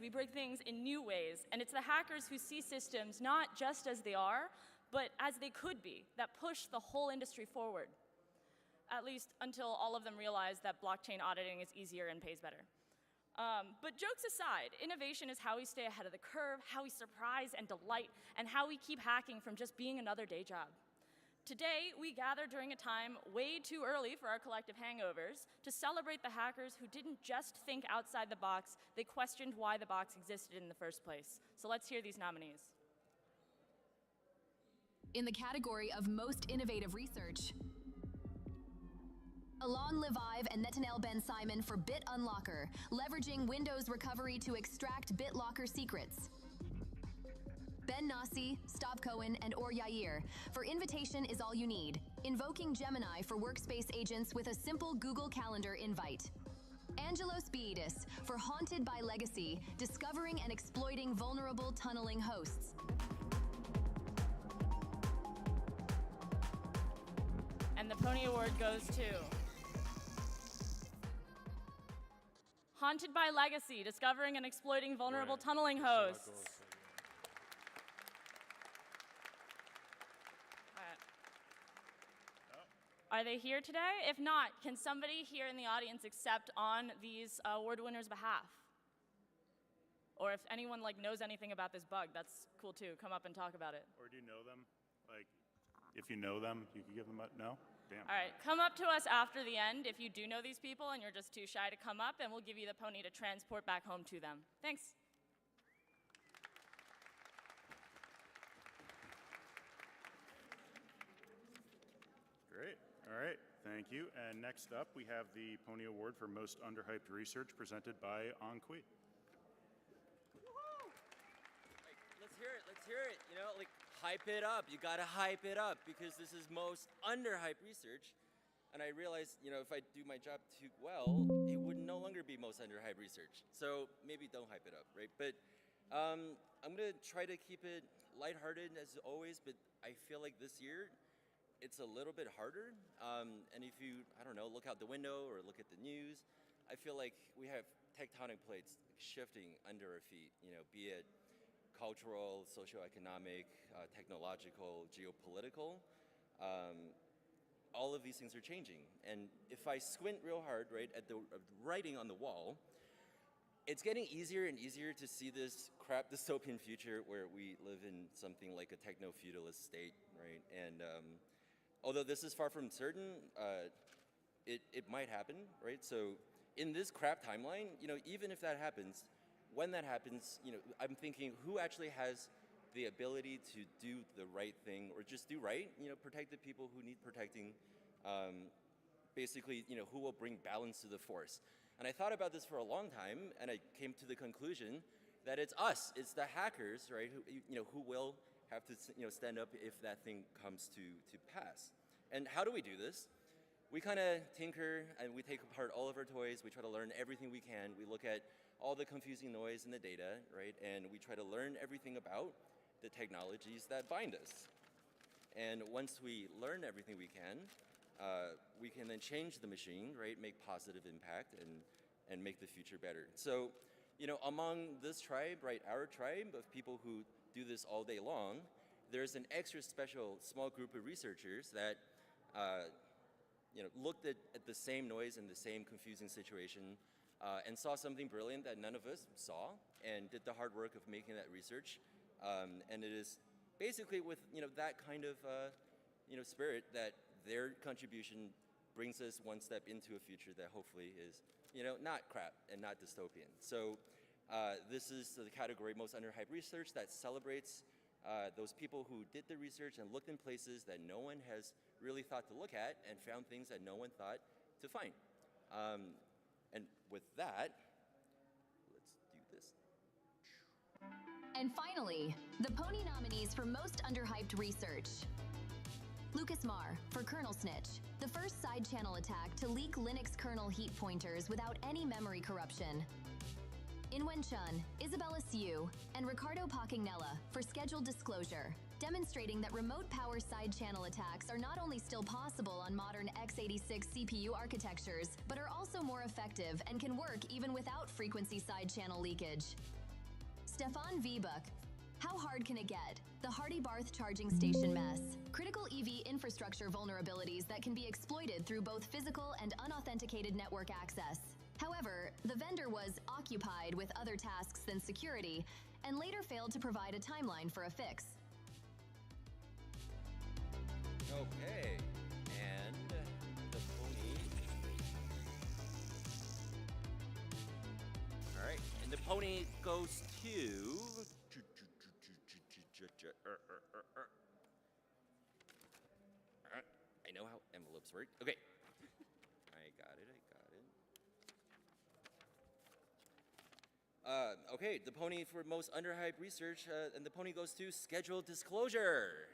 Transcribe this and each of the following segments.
we break things in new ways, and it's the hackers who see systems not just as they are, but as they could be, that push the whole industry forward. At least until all of them realize that blockchain auditing is easier and pays better. But jokes aside, innovation is how we stay ahead of the curve, how we surprise and delight, and how we keep hacking from just being another day job. Today, we gather during a time way too early for our collective hangovers to celebrate the hackers who didn't just think outside the box, they questioned why the box existed in the first place. So let's hear these nominees. In the category of Most Innovative Research, Alon Levive and Netanel Ben Simon for Bit Unlocker, leveraging Windows recovery to extract BitLocker secrets. Ben Nasi, Stav Cohen, and Or Yair for Invitation is All You Need, invoking Gemini for workspace agents with a simple Google Calendar invite. Angelos Biidis for Haunted by Legacy, discovering and exploiting vulnerable tunneling hosts. And the Pony Award goes to Haunted by Legacy, discovering and exploiting vulnerable tunneling hosts. Are they here today? If not, can somebody here in the audience accept on these award winners' behalf? Or if anyone knows anything about this bug, that's cool too. Come up and talk about it. Or do you know them? If you know them, you can give them a no? Damn. All right, come up to us after the end if you do know these people and you're just too shy to come up, and we'll give you the pony to transport back home to them. Thanks. Great. All right. Thank you. And next up, we have the Pony Award for Most Underhyped Research presented by Anqui. Let's hear it. Let's hear it. Hype it up. You got to hype it up because this is most underhyped research. And I realized, if I do my job too well, it would no longer be most underhyped research. So maybe don't hype it up, right? But I'm going to try to keep it lighthearted as always, but I feel like this year, it's a little bit harder, and if you, look out the window or look at the news, I feel like we have tectonic plates shifting under our feet, be it cultural, socioeconomic, technological, geopolitical. All of these things are changing, and if I squint real hard, right, at the writing on the wall, it's getting easier and easier to see this crap dystopian future where we live in something like a techno-feudalist state, right, and although this is far from certain, it might happen, right? So in this crap timeline, even if that happens, when that happens, I'm thinking who actually has the ability to do the right thing or just do right, protect the people who need protecting, basically, who will bring balance to the force. And I thought about this for a long time, and I came to the conclusion that it's us, it's the hackers, right, who will have to stand up if that thing comes to pass. And how do we do this? We kind of tinker and we take apart all of our toys. We try to learn everything we can. We look at all the confusing noise in the data, right? And we try to learn everything about the technologies that bind us. And once we learn everything we can then change the machine, right? Make positive impact and make the future better. So, among this tribe, right, our tribe of people who do this all day long, there's an extra special small group of researchers that looked at the same noise and the same confusing situation and saw something brilliant that none of us saw and did the hard work of making that research. And it is basically with that kind of spirit that their contribution brings us one step into a future that hopefully is not crap and not dystopian. So this is the category Most Underhyped Research that celebrates those people who did the research and looked in places that no one has really thought to look at and found things that no one thought to find. And with that, let's do this. And finally, the Pony nominees for Most Underhyped Research. Lucas Marr for Kernel Snitch, the first side channel attack to leak Linux kernel heat pointers without any memory corruption. Inwen Chun, Isabella Siu, and Ricardo Pacinella for Scheduled Disclosure, demonstrating that remote power side channel attacks are not only still possible on modern x86 CPU architectures, but are also more effective and can work even without frequency side channel leakage. Stefan V. Book. How hard can it get? The Hardy Barth charging station mess. Critical EV infrastructure vulnerabilities that can be exploited through both physical and unauthenticated network access. However, the vendor was occupied with other tasks than security and later failed to provide a timeline for a fix. Okay, and the pony. All right, and the pony goes to. I know how envelopes work. Okay, I got it. Okay, the pony for most underhyped research, and the pony goes to scheduled disclosure.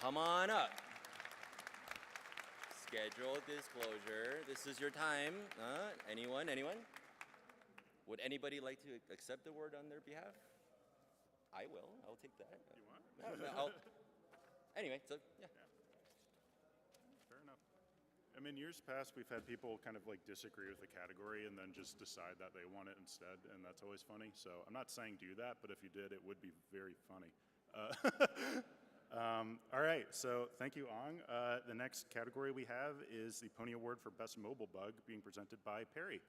Come on up. Scheduled disclosure. This is your time. Anyone? Would anybody like to accept the word on their behalf? I will. I'll take that. You want? Anyway, so yeah. Fair enough. I mean, years past, we've had people kind of like disagree with the category and then just decide that they want it instead, and that's always funny. So I'm not saying do that, but if you did, it would be very funny. All right, so thank you, Ong. The next category we have is the Pony Award for Best Mobile Bug, being presented by Perry.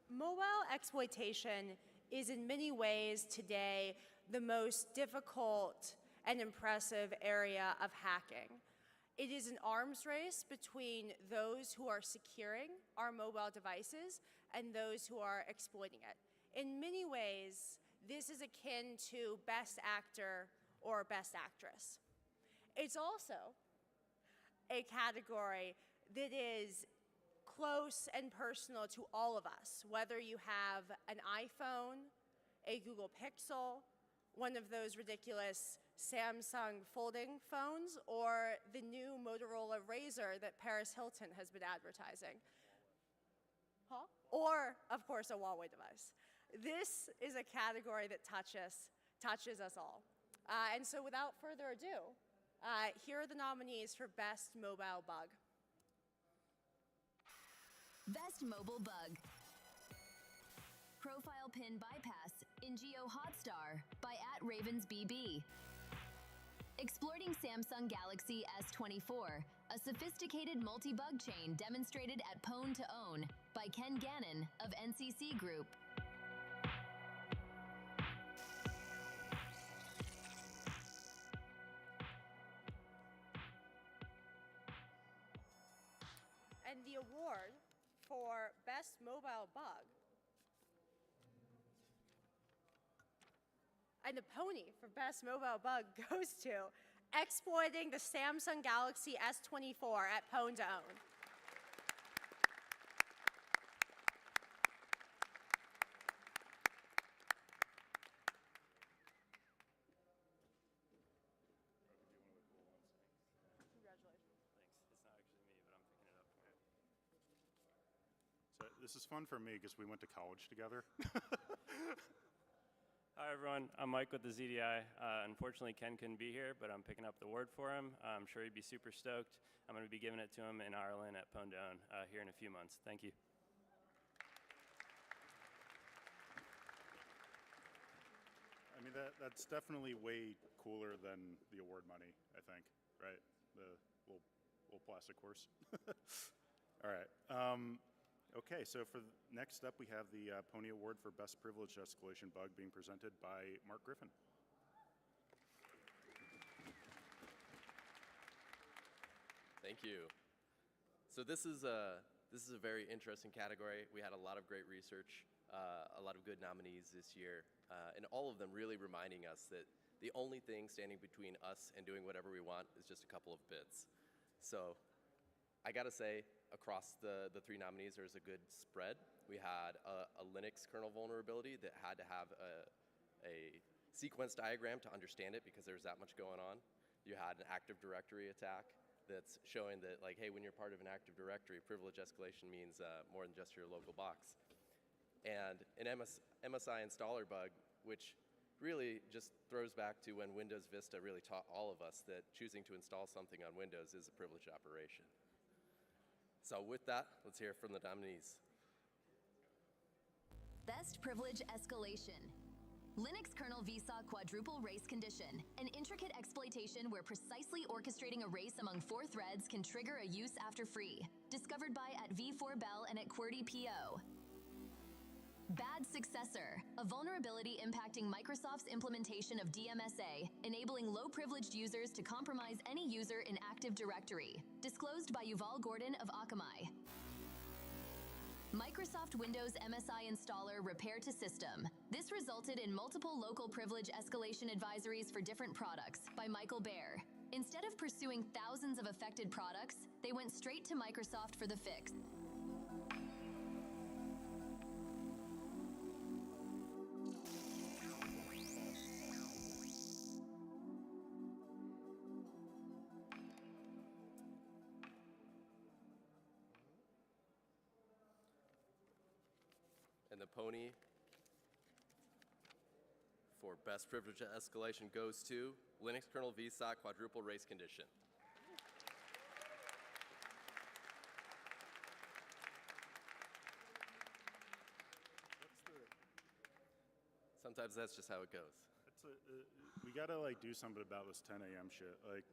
Mobile exploitation is in many ways today the most difficult and impressive area of hacking. It is an arms race between those who are securing our mobile devices and those who are exploiting it. In many ways, this is akin to best actor or best actress. It's also a category that is close and personal to all of us, whether you have an iPhone, a Google Pixel, one of those ridiculous Samsung folding phones, or the new Motorola Razr that Paris Hilton has been advertising. Or, of course, a Huawei device. This is a category that touches us all. And so without further ado, here are the nominees for Best Mobile Bug. Best Mobile Bug. Profile Pin Bypass in Geo Hotstar by @RavensBB. Exploiting Samsung Galaxy S24, a sophisticated multi-bug chain demonstrated at Pwn to Own by Ken Gannon of NCC Group. And the award for Best Mobile Bug, and the pony for Best Mobile Bug goes to Exploiting the Samsung Galaxy S24 at Pwn to Own. So this is fun for me because we went to college together. Hi everyone, I'm Mike with the ZDI. Unfortunately, Ken couldn't be here, but I'm picking up the award for him. I'm sure he'd be super stoked. I'm going to be giving it to him in Ireland at Pwn to Own here in a few months. Thank you. I mean, that's definitely way cooler than the award money, I think, right? The little plastic horse. All right. Okay, so for next up, we have the Pony Award for Best Privilege Escalation Bug being presented by Mark Griffin. Thank you. So this is a very interesting category. We had a lot of great research, a lot of good nominees this year, and all of them really reminding us that the only thing standing between us and doing whatever we want is just a couple of bits. So I gotta say, across the three nominees, there's a good spread. We had a Linux kernel vulnerability that had to have a sequence diagram to understand it because there's that much going on. You had an Active Directory attack that's showing that, like, hey, when you're part of an Active Directory, privilege escalation means more than just your local box. And an MSI installer bug, which really just throws back to when Windows Vista really taught all of us that choosing to install something on Windows is a privileged operation. So with that, let's hear from the nominees. Best Privilege Escalation. Linux kernel vsaw quadruple race condition, an intricate exploitation where precisely orchestrating a race among 4 threads can trigger a use after free. Discovered by at v4bell and at QWERTY.po. Bad Successor, a vulnerability impacting Microsoft's implementation of DMSA, enabling low-privileged users to compromise any user in Active Directory. Disclosed by Yuval Gordon of Akamai. Microsoft Windows MSI installer repair to system. This resulted in multiple local privilege escalation advisories for different products by Michael Baer. Instead of pursuing thousands of affected products, they went straight to Microsoft for the fix. And the pony for best privilege escalation goes to Linux kernel vsaw quadruple race condition. Sometimes that's just how it goes. We gotta like do something about this 10 a.m. shit. Like,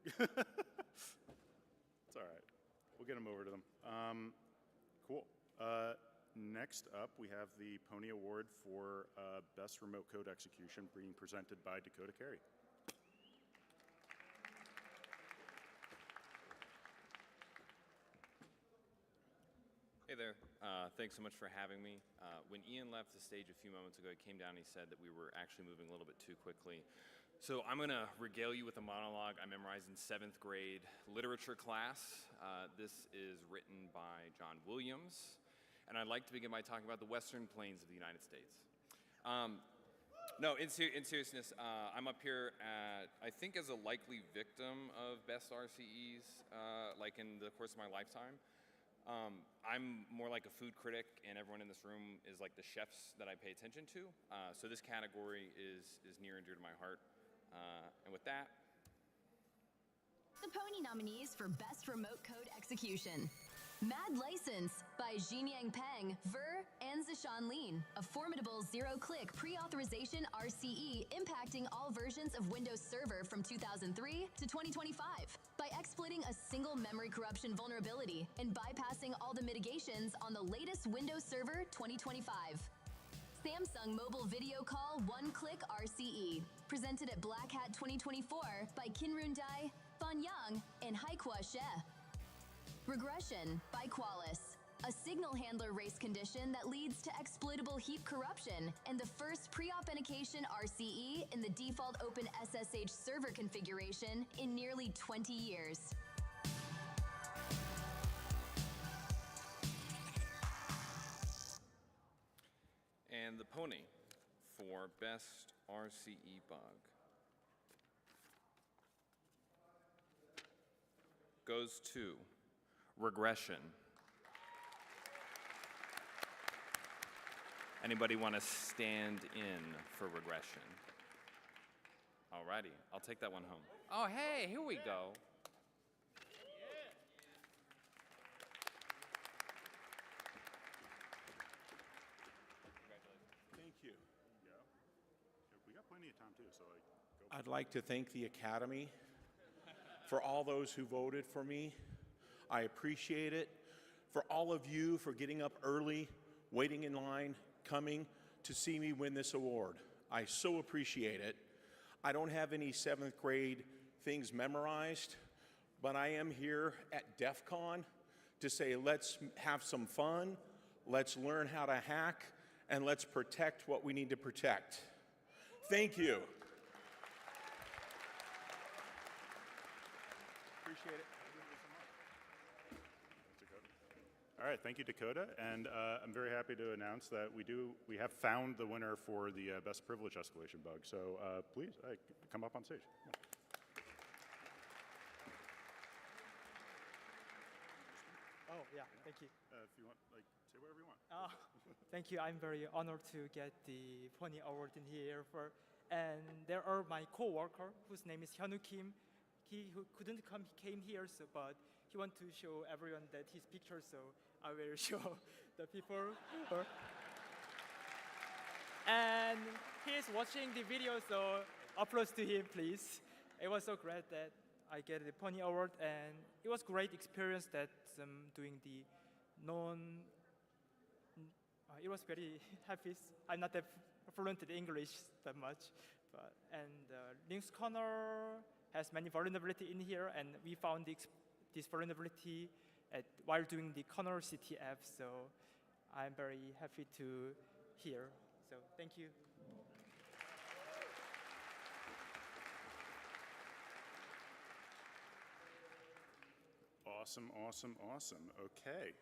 it's all right. We'll get them over to them. Cool. Next up, we have the Pony Award for Best Remote Code Execution being presented by Dakota Carey. Hey there. Thanks so much for having me. When Ian left the stage a few moments ago, he came down and he said that we were actually moving a little bit too quickly. So I'm going to regale you with a monologue I memorized in 7th grade literature class. This is written by John Williams. And I'd like to begin by talking about the Western Plains of the United States. No, in seriousness, I'm up here I think as a likely victim of best RCEs, like in the course of my lifetime. I'm more like a food critic, and everyone in this room is like the chefs that I pay attention to. So this category is near and dear to my heart. And with that. The Pony nominees for Best Remote Code Execution. Mad License by Jinyang Peng, Ver, and Zishan Lin, a formidable zero-click pre-authorization RCE impacting all versions of Windows Server from 2003 to 2025 by exploiting a single memory corruption vulnerability and bypassing all the mitigations on the latest Windows Server 2025. Samsung Mobile Video Call One-Click RCE, presented at Black Hat 2024 by Kinrun Dai, Fan Yang, and Haikua She. Regression by Qualys, a signal handler race condition that leads to exploitable heap corruption and the first pre-authentication RCE in the default open SSH server configuration in nearly 20 years. And the pony for best RCE bug goes to regression. Anybody want to stand in for regression? Alrighty, I'll take that one home. Oh, hey, here we go. Thank you. We got plenty of time too, so like, go. I'd like to thank the Academy for all those who voted for me. I appreciate it. For all of you for getting up early, waiting in line, coming to see me win this award. I so appreciate it. I don't have any 7th grade things memorized, but I am here at DEF CON to say let's have some fun, let's learn how to hack, and let's protect what we need to protect. Thank you. Appreciate it. All right, thank you, Dakota, and I'm very happy to announce that we have found the winner for the best privilege escalation bug. So please come up on stage. Yeah. Oh yeah, thank you. If you want, like, say whatever you want. Thank you. I'm very honored to get the Pony Award in here for And there are my coworker, whose name is Hyunwoo Kim. Who couldn't come, he came here, but he wants to show everyone that his picture, so I will show the people. And he is watching the video, so applause to him, please. It was so great that I get the Pony Award, and it was great experience that doing the it was very happy. I'm not that fluent in English that much, and Linux kernel has many vulnerability in here, and we found this vulnerability while doing the kernel CTF. So I'm very happy to hear. So thank you. Awesome, awesome, awesome. Okay.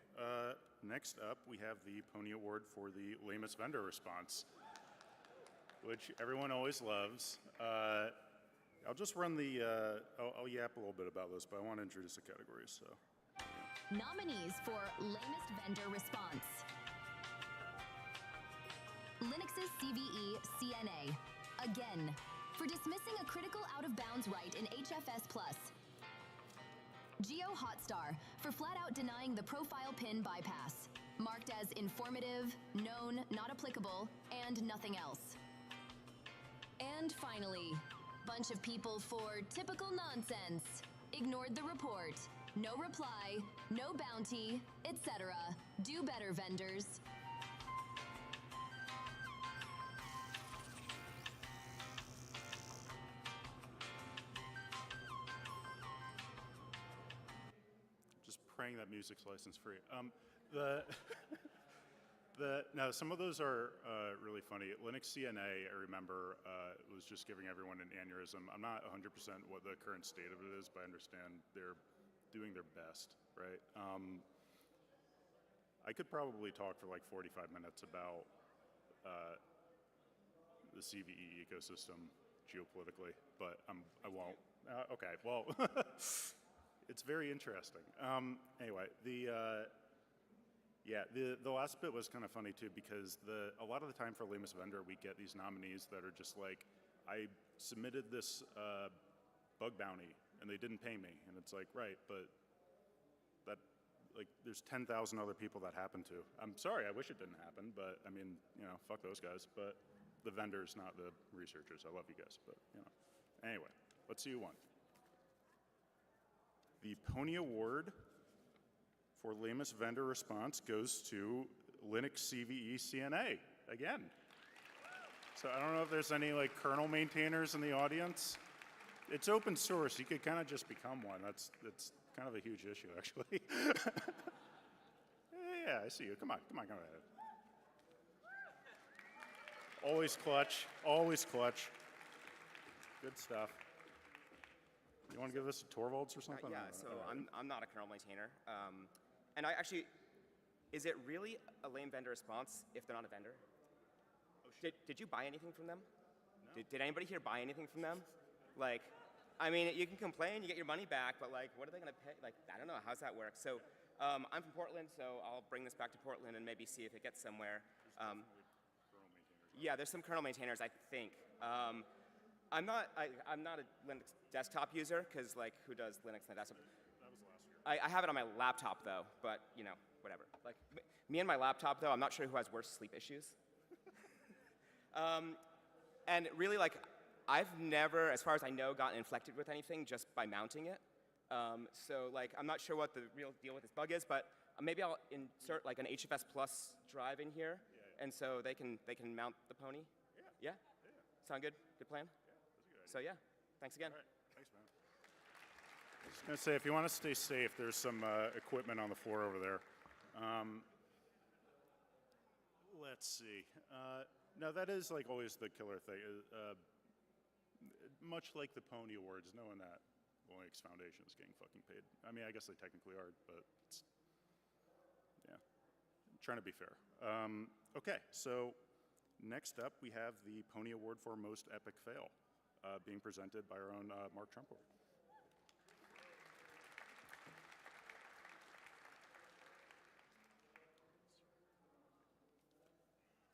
Next up, we have the Pony Award for the lamest vendor response, which everyone always loves. I'll just run the, I'll yap a little bit about this, but I want to introduce the categories, so. Nominees for lamest vendor response. Linux's CVE CNA. Again, for dismissing a critical out-of-bounds right in HFS+. Geo Hotstar for flat-out denying the profile pin bypass, marked as informative, known, not applicable, and nothing else. And finally, bunch of people for typical nonsense. Ignored the report. No reply, no bounty, etc. Do better, vendors. Just praying that music's license free. No, some of those are really funny. Linux CNA, I remember, was just giving everyone an aneurysm. I'm not 100% what the current state of it is, but I understand they're doing their best, right? I could probably talk for like 45 minutes about the CVE ecosystem geopolitically, but I won't. Okay, well, it's very interesting. Anyway, the last bit was kind of funny too, because a lot of the time for lamest vendor, we get these nominees that are just like, I submitted this bug bounty and they didn't pay me, and it's like, right, but that, like, there's 10,000 other people that happened to. I'm sorry, I wish it didn't happen, but I mean, you know, fuck those guys. But the vendors, not the researchers. I love you guys, but you know. Anyway, let's see who won. The Pony Award for lamest vendor response goes to Linux CVE CNA again. So I don't know if there's any like kernel maintainers in the audience. It's open source. You could kind of just become one. That's kind of a huge issue, actually. Yeah, I see you. Come on, ahead. Always clutch. Always clutch. Good stuff. You want to give this a Torvalds or something? Yeah, so I'm not a kernel maintainer. And I actually, is it really a lame vendor response if they're not a vendor? Oh, did you buy anything from them? No. Did anybody here buy anything from them? Like, I mean, you can complain, you get your money back, but like, what are they gonna pay? Like, I don't know, how's that work? So, I'm from Portland, so I'll bring this back to Portland and maybe see if it gets somewhere. Yeah, there's some kernel maintainers, I think. I'm not a Linux desktop user, because like, who does Linux on the desktop? That was last year. I have it on my laptop though, but you know, whatever. Like, me and my laptop though, I'm not sure who has worse sleep issues. And really, like, I've never, as far as I know, gotten infected with anything just by mounting it. So like, I'm not sure what the real deal with this bug is, but maybe I'll insert like an HFS Plus drive in here, and so they can mount the Pony. Yeah. Sound good? Good plan. So yeah, thanks again. All right. Thanks, man. I was just gonna say, if you want to stay safe, there's some equipment on the floor over there. Let's see. No, that is like always the killer thing. Much like the Pony Awards, knowing that Linux Foundation is getting fucking paid. I mean, I guess they technically are, but it's, yeah, I'm trying to be fair. Okay, so next up we have the Pony Award for Most Epic Fail, being presented by our own Mark Trumport.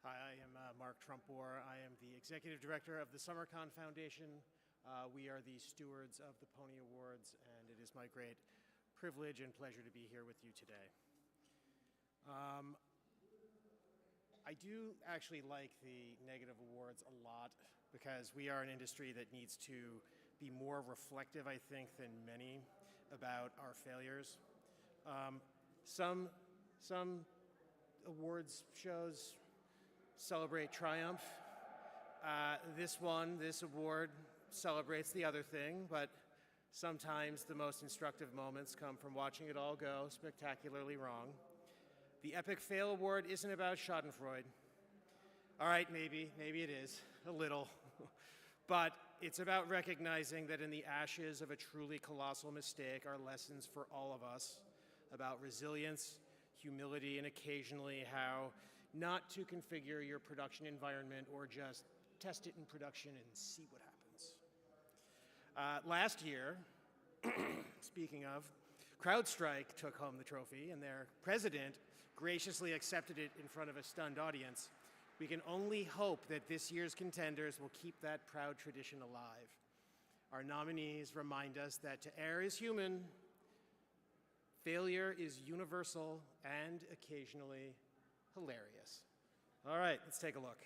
Hi, I am Mark Trumpor. I am the Executive Director of the SummerCon Foundation. We are the stewards of the Pony Awards, and it is my great privilege and pleasure to be here with you today. I do actually like the negative awards a lot because we are an industry that needs to be more reflective, I think, than many about our failures. Some awards shows celebrate triumph. This award, celebrates the other thing, but sometimes the most instructive moments come from watching it all go spectacularly wrong. The Epic Fail Award isn't about Schadenfreude. All right, maybe it is, a little. But it's about recognizing that in the ashes of a truly colossal mistake are lessons for all of us about resilience, humility, and occasionally how not to configure your production environment or just test it in production and see what happens. Last year, speaking of, CrowdStrike took home the trophy and their president graciously accepted it in front of a stunned audience. We can only hope that this year's contenders will keep that proud tradition alive. Our nominees remind us that to err is human, failure is universal, and occasionally hilarious. All right, let's take a look.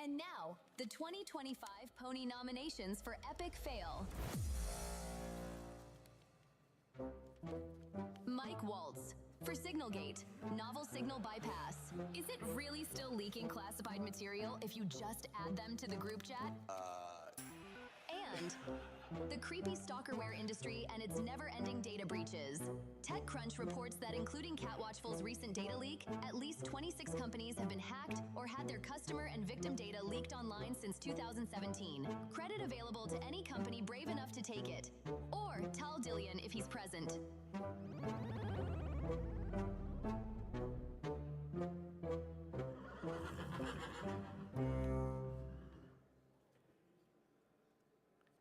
And now, the 2025 Pony nominations for Epic Fail. Mike Waltz for Signalgate, novel signal bypass. Is it really still leaking classified material if you just add them to the group chat? And the creepy stalkerware industry and its never-ending data breaches. TechCrunch reports that including CatWatchful's recent data leak, at least 26 companies have been hacked or had their customer and victim data leaked online since 2017. Credit available to any company brave enough to take it. Or Tal Dillian if he's present.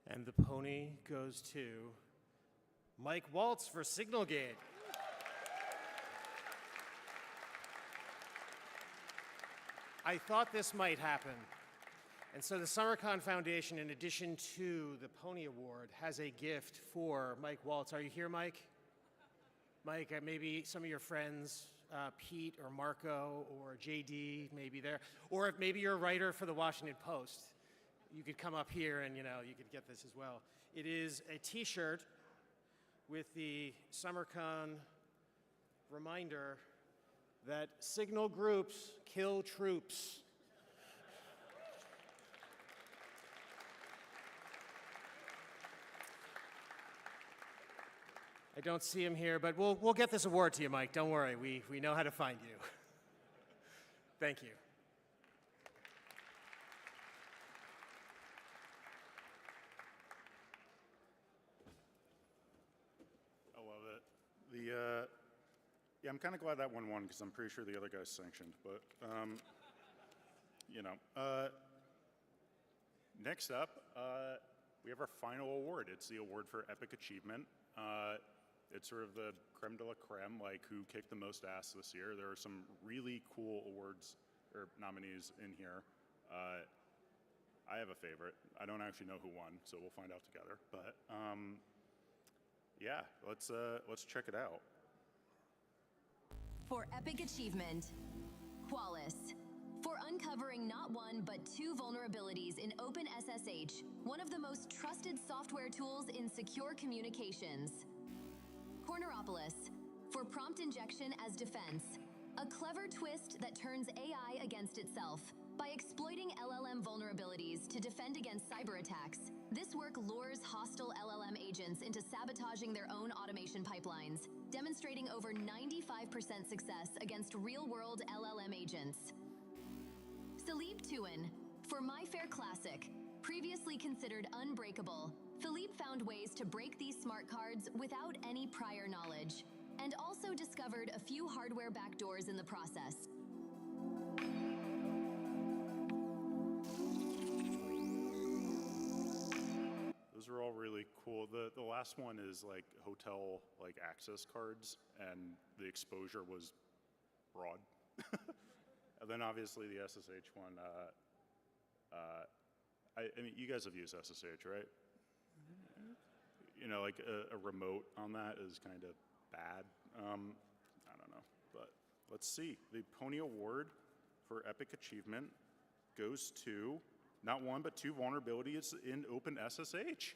And the pony goes to Mike Waltz for Signalgate. I thought this might happen. And so the SummerCon Foundation, in addition to the Pony Award, has a gift for Mike Waltz. Are you here, Mike? Mike, maybe some of your friends, Pete or Marco or JD, maybe there. Or if maybe you're a writer for the Washington Post. You could come up here and, you could get this as well. It is a t-shirt with the SummerCon reminder that signal groups kill troops. I don't see him here, but we'll get this award to you, Mike. Don't worry, we know how to find you. Thank you. Yeah, I'm kind of glad that one won because I'm pretty sure the other guy's sanctioned, but, Next up, we have our final award. It's the award for Epic Achievement. It's sort of the creme de la creme, like who kicked the most ass this year. There are some really cool awards or nominees in here. I have a favorite. I don't actually know who won, so we'll find out together, but, yeah, let's check it out. For Epic Achievement, Qualys. For uncovering not one, but two vulnerabilities in OpenSSH, one of the most trusted software tools in secure communications. Corneropolis. For prompt injection as defense, a clever twist that turns AI against itself. By exploiting LLM vulnerabilities to defend against cyber attacks, this work lures hostile LLM agents into sabotaging their own automation pipelines, demonstrating over 95% success against real-world LLM agents. Philippe Tuin, for My Fair Classic, previously considered unbreakable, Philippe found ways to break these smart cards without any prior knowledge, and also discovered a few hardware backdoors in the process. Those are all really cool. The last one is like hotel access cards, and the exposure was broad. And then obviously the SSH one, I mean, you guys have used SSH, right? You know, like a remote on that is kind of bad. I don't know, but let's see. The Pony Award for Epic Achievement goes to not one, but two vulnerabilities in OpenSSH.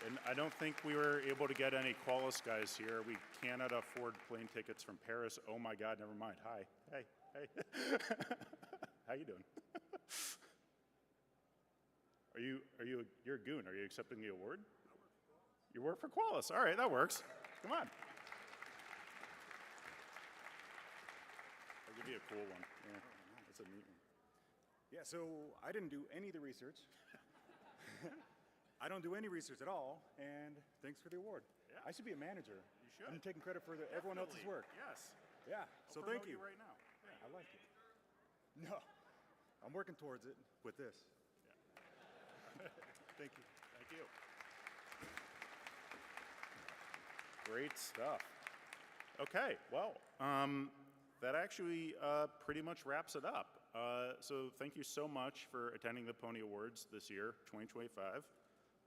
And I don't think we were able to get any Qualys guys here. We cannot afford plane tickets from Paris. Oh my God, never mind. Hi, hey, hey. How you doing? You're a goon. Are you accepting the award? You work for Qualys. All right, that works. Come on. I'll give you a cool one. Yeah, that's a neat one. Yeah, so I didn't do any of the research. I don't do any research at all, and thanks for the award. Yeah. I should be a manager. You should. I'm taking credit for everyone else's work. Yes. Yeah, so I'll thank promote you. right now. Yeah. I like it. No, I'm working towards it with this. Yeah. Thank you. Thank you. Great stuff. Okay, well, that actually pretty much wraps it up. So thank you so much for attending the Pony Awards this year, 2025.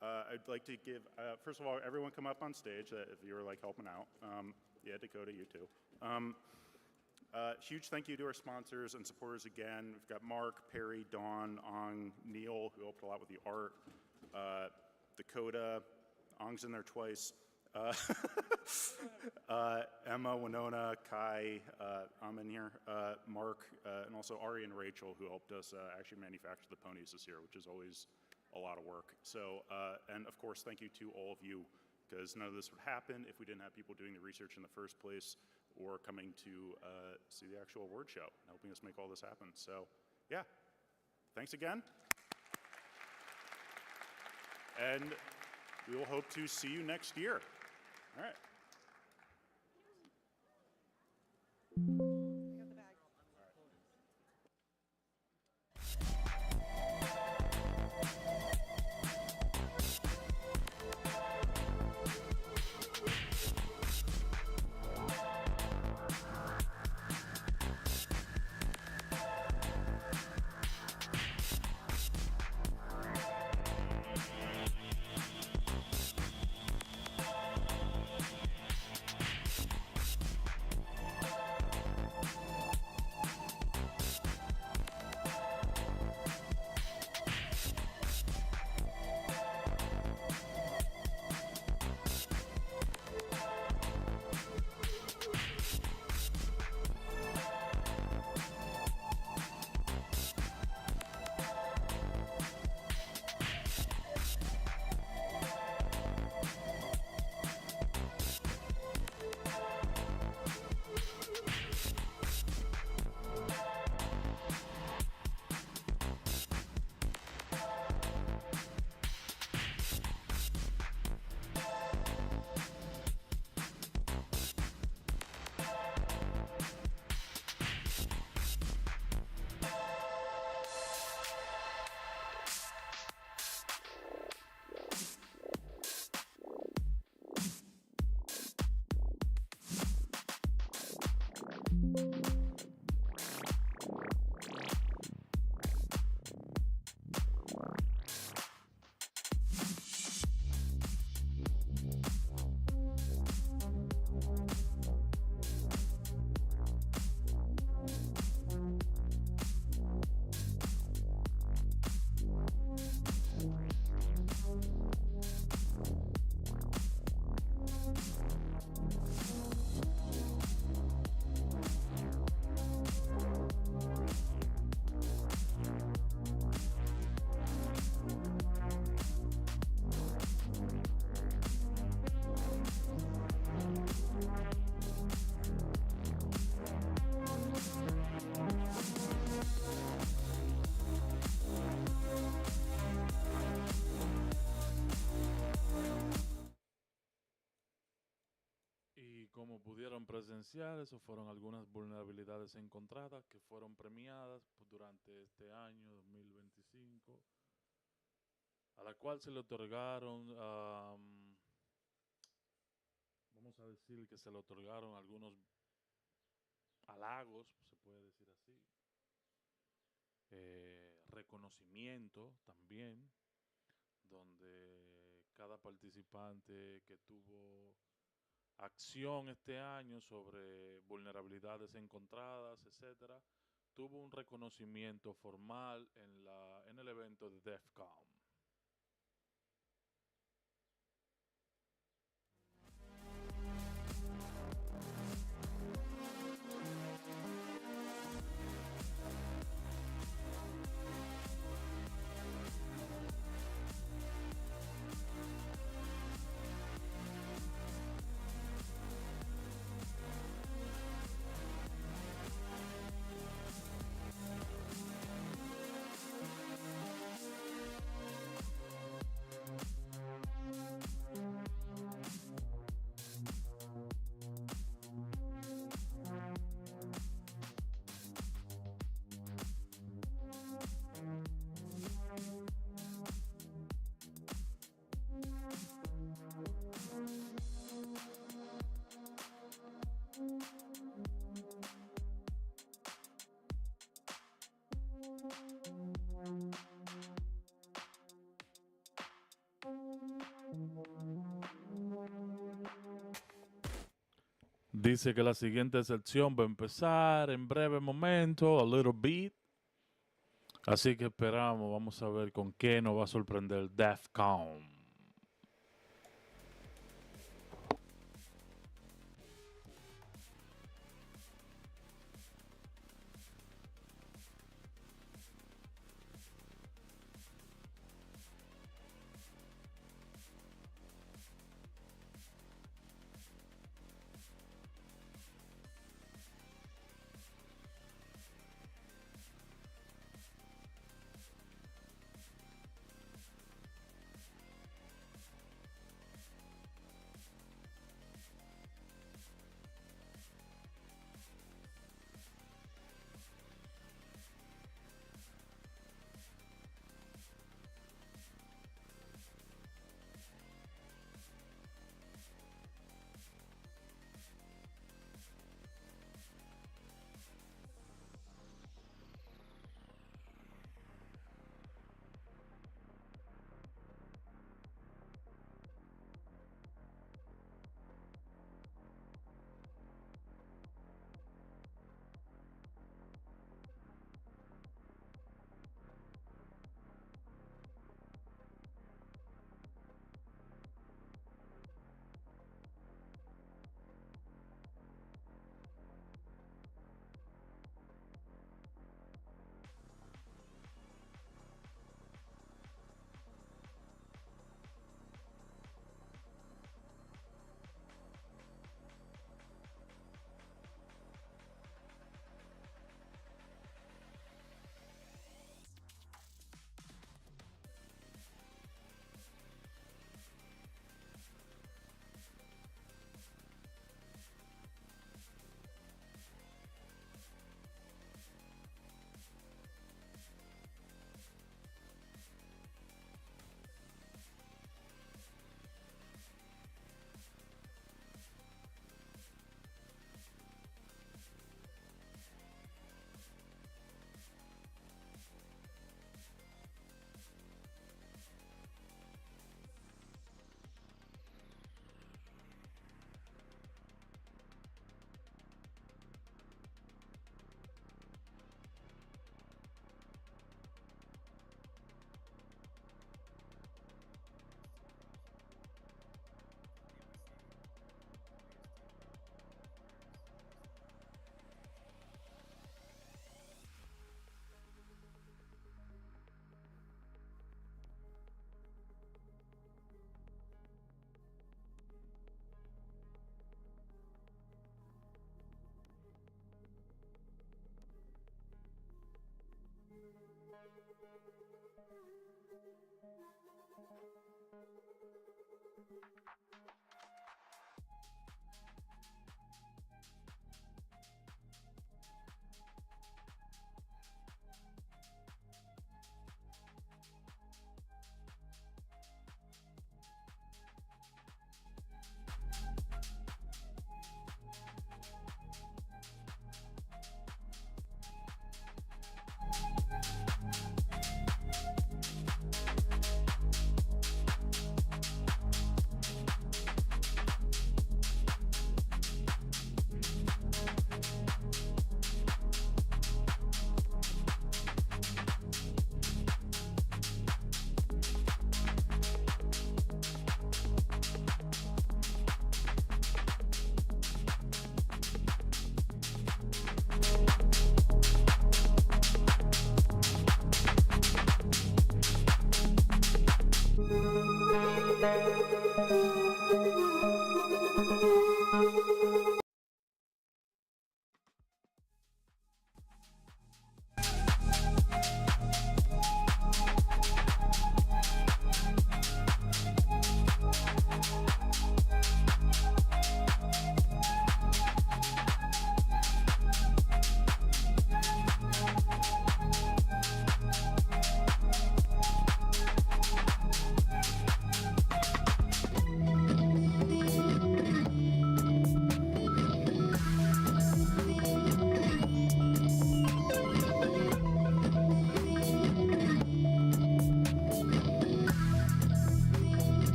I'd like to give, first of all, everyone come up on stage if you were like helping out. Yeah, Dakota, you too. Huge thank you to our sponsors and supporters again. We've got Mark, Perry, Dawn, Ong, Neil, who helped a lot with the art, Dakota, Ong's in there twice, Emma, Winona, Kai, I'm in here, Mark, and also Ari and Rachel, who helped us actually manufacture the ponies this year, which is always a lot of work. So, and of course, thank you to all of you, because none of this would happen if we didn't have people doing the research in the first place or coming to see the actual award show and helping us make all this happen. So, yeah, thanks again. And we will hope to see you next year. All right. Como pudieron presenciar, eso fueron algunas vulnerabilidades encontradas que fueron premiadas durante este año 2025, a la cual se le otorgaron, vamos a decir que se le otorgaron algunos halagos, se puede decir así, reconocimiento también, donde cada participante que tuvo acción este año sobre vulnerabilidades encontradas, etcétera, tuvo un reconocimiento formal en el evento de DEFCON. Dice que la siguiente sección va a empezar en breve momento, a little bit. Así que esperamos, vamos a ver con qué nos va a sorprender DEFCON.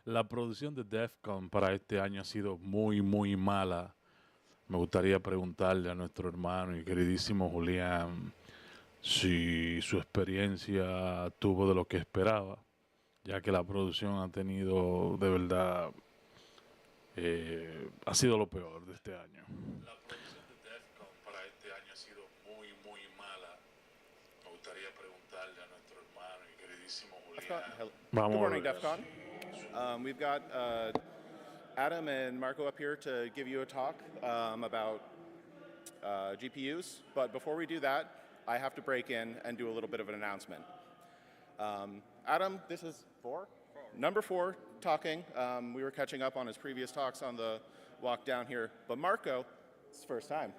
La producción de DEF CON para este año ha sido muy, muy mala. Me gustaría preguntarle a nuestro hermano y queridísimo Julián si su experiencia tuvo de lo que esperaba, ya que la producción ha tenido, de verdad, ha sido lo peor de este año. La producción de DEF CON para este año ha sido muy, muy mala. Me gustaría preguntarle a nuestro hermano y queridísimo Julián. Good morning, DEF CON. We've got Adam and Marco up here to give you a talk about GPUs. But before we do that, I have to break in and do a little bit of an announcement. Adam, this is number 4 talking. We were catching up on his previous talks on the walk down here. But Marco, it's his first time.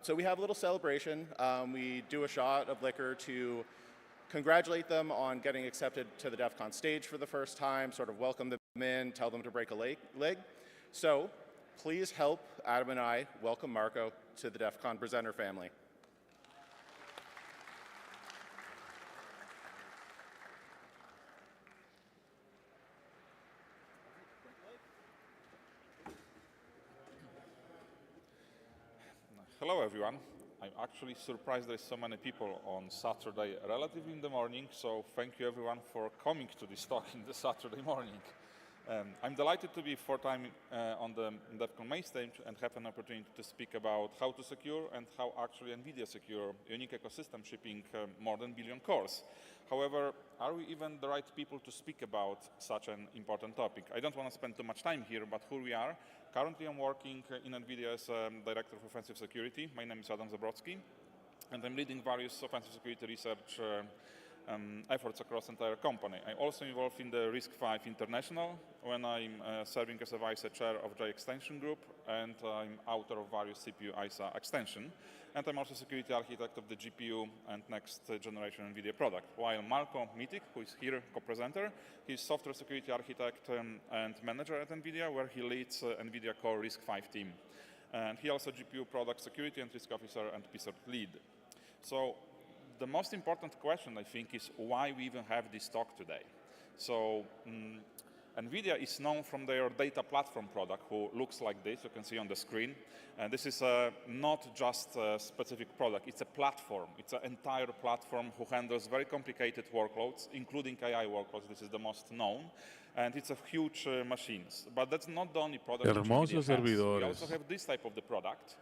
So we have a little celebration. We do a shot of liquor to congratulate them on getting accepted to the DEF CON stage for the first time, sort of welcome them in, tell them to break a leg. So please help Adam and I welcome Marco to the DEF CON presenter family. Hello everyone. I'm actually surprised there's so many people on Saturday, relatively in the morning, so thank you everyone for coming to this talk in the Saturday morning. I'm delighted to be fourth time on the DEF CON main stage and have an opportunity to speak about how to secure and how actually NVIDIA secure unique ecosystem shipping more than billion cores. However, are we even the right people to speak about such an important topic? I don't want to spend too much time here, but who we are. Currently, I'm working in NVIDIA as Director of Offensive Security. My name is Adam Zabrodzki, and I'm leading various offensive security research efforts across the entire company. I'm also involved in the RISC-V International, when I'm serving as a Vice Chair of J Extension Group, and I'm author of various CPU ISA extension. And I'm also security architect of the GPU and next generation NVIDIA product. While Marco Mitic, who is here, co-presenter, he's software security architect and manager at NVIDIA, where he leads NVIDIA core RISC-V team. And he also GPU product security and risk officer and PSOC lead. So the most important question, I think, is why we even have this talk today. So NVIDIA is known from their data platform product, who looks like this, you can see on the screen. And this is not just a specific product, it's a platform. It's an entire platform who handles very complicated workloads, including AI workloads. This is the most known. And it's a huge machines. But that's not the only product which NVIDIA has. We also have this type of the product,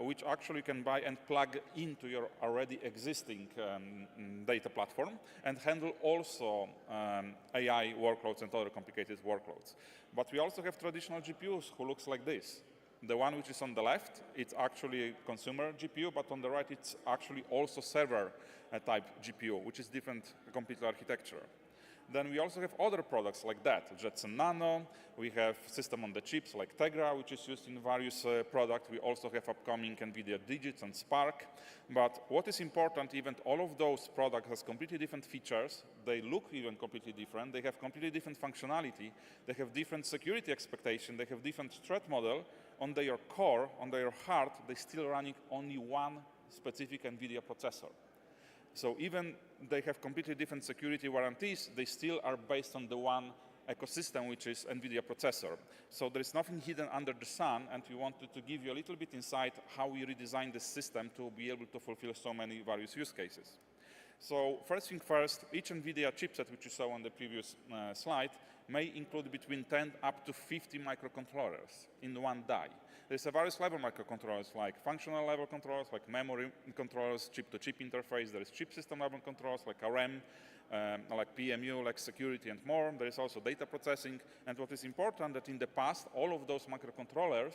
which actually you can buy and plug into your already existing data platform and handle also AI workloads and other complicated workloads. But we also have traditional GPUs who looks like this. The one which is on the left, it's actually a consumer GPU, but on the right, it's actually also server type GPU, which is different complete architecture. Then we also have other products like that, Jetson Nano. We have system on the chips like Tegra, which is used in various products. We also have upcoming NVIDIA Digits and Spark. But what is important, even all of those products has completely different features. They look even completely different. They have completely different functionality. They have different security expectation. They have different threat model. On their core, on their heart, they're still running only one specific NVIDIA processor. So even they have completely different security warranties, they still are based on the one ecosystem, which is NVIDIA processor. So there is nothing hidden under the sun, and we wanted to give you a little bit insight how we redesigned the system to be able to fulfill so many various use cases. So first thing first, each NVIDIA chipset, which you saw on the previous slide, may include between 10 up to 50 microcontrollers in one die. There's a various level microcontrollers, like functional level controllers, like memory controllers, chip-to-chip interface. There is chip system level controllers, like RM, like PMU, like security, and more. There is also data processing. And what is important that in the past, all of those microcontrollers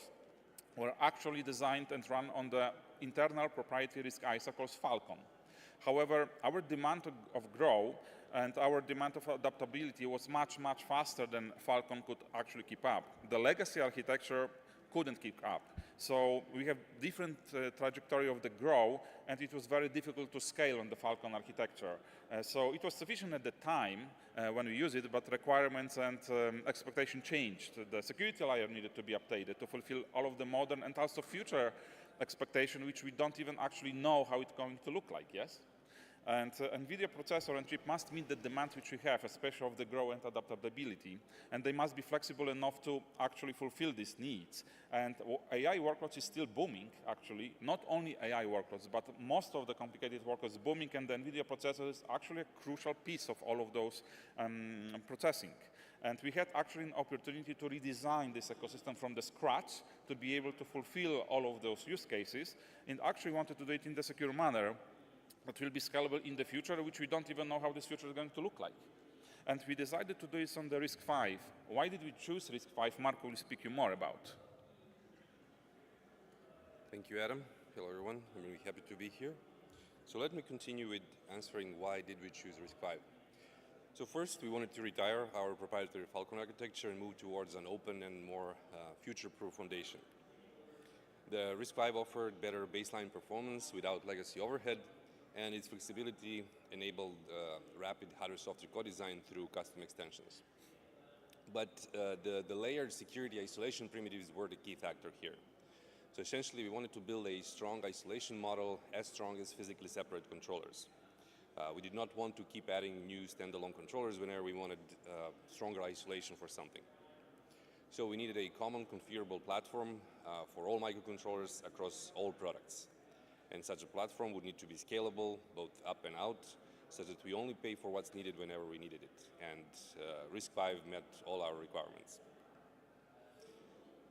were actually designed and run on the internal proprietary RISC ISA called Falcon. However, our demand of growth and our demand of adaptability was much, much faster than Falcon could actually keep up. The legacy architecture couldn't keep up. So we have different trajectory of the growth, and it was very difficult to scale on the Falcon architecture. So it was sufficient at the time when we used it, but requirements and expectation changed. The security layer needed to be updated to fulfill all of the modern and also future expectation, which we don't even actually know how it's going to look like, yes? And NVIDIA processor and chip must meet the demands which we have, especially of the growth and adaptability, and they must be flexible enough to actually fulfill these needs. And AI workloads is still booming, actually. Not only AI workloads, but most of the complicated workloads booming, and the NVIDIA processor is actually a crucial piece of all of those processing. And we had actually an opportunity to redesign this ecosystem from the scratch to be able to fulfill all of those use cases, and actually wanted to do it in the secure manner that will be scalable in the future, which we don't even know how this future is going to look like. And we decided to do this on the RISC-V. Why did we choose RISC-V? Marco will speak you more about. Thank you, Adam. Hello, everyone. I'm really happy to be here. So let me continue with answering why did we choose RISC-V. So first, we wanted to retire our proprietary Falcon architecture and move towards an open and more future-proof foundation. The RISC-V offered better baseline performance without legacy overhead, and its flexibility enabled rapid hardware-software co-design through custom extensions. But the layered security isolation primitives were the key factor here. So essentially, we wanted to build a strong isolation model as strong as physically separate controllers. We did not want to keep adding new standalone controllers whenever we wanted stronger isolation for something. So we needed a common configurable platform for all microcontrollers across all products. And such a platform would need to be scalable, both up and out, so that we only pay for what's needed whenever we needed it. And RISC-V met all our requirements.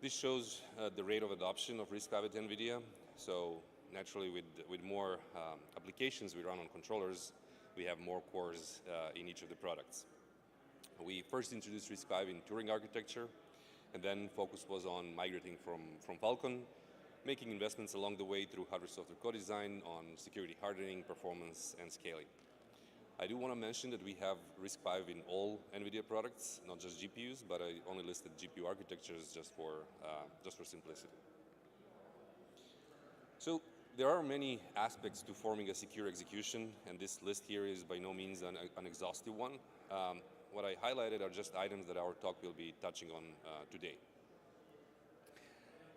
This shows the rate of adoption of RISC-V at NVIDIA. So naturally, with more applications we run on controllers, we have more cores in each of the products. We first introduced RISC-V in Turing architecture, and then focus was on migrating from Falcon, making investments along the way through hardware-software co-design on security hardening, performance, and scaling. I do want to mention that we have RISC-V in all NVIDIA products, not just GPUs, but I only listed GPU architectures just for simplicity. So there are many aspects to forming a secure execution, and this list here is by no means an exhaustive one. What I highlighted are just items that our talk will be touching on today.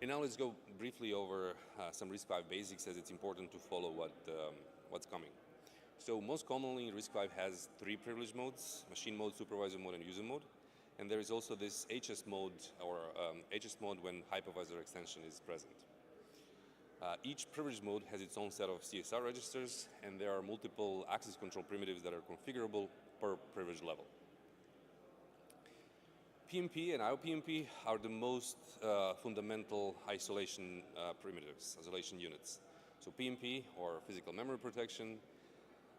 And now let's go briefly over some RISC-V basics, as it's important to follow what's coming. So most commonly, RISC-V has 3 privilege modes: machine mode, supervisor mode, and user mode. And there is also this HS mode, or HS mode when hypervisor extension is present. Each privilege mode has its own set of CSR registers, and there are multiple access control primitives that are configurable per privilege level. PMP and IOPMP are the most fundamental isolation primitives, isolation units. So PMP, or physical memory protection,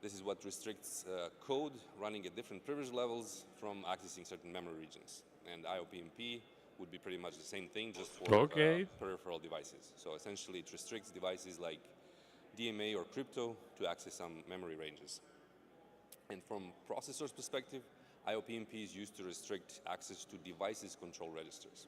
this is what restricts code running at different privilege levels from accessing certain memory regions. And IOPMP would be pretty much the same thing, just for peripheral devices. So essentially, it restricts devices like DMA or crypto to access some memory ranges. And from processor's perspective, IOPMP is used to restrict access to devices' control registers.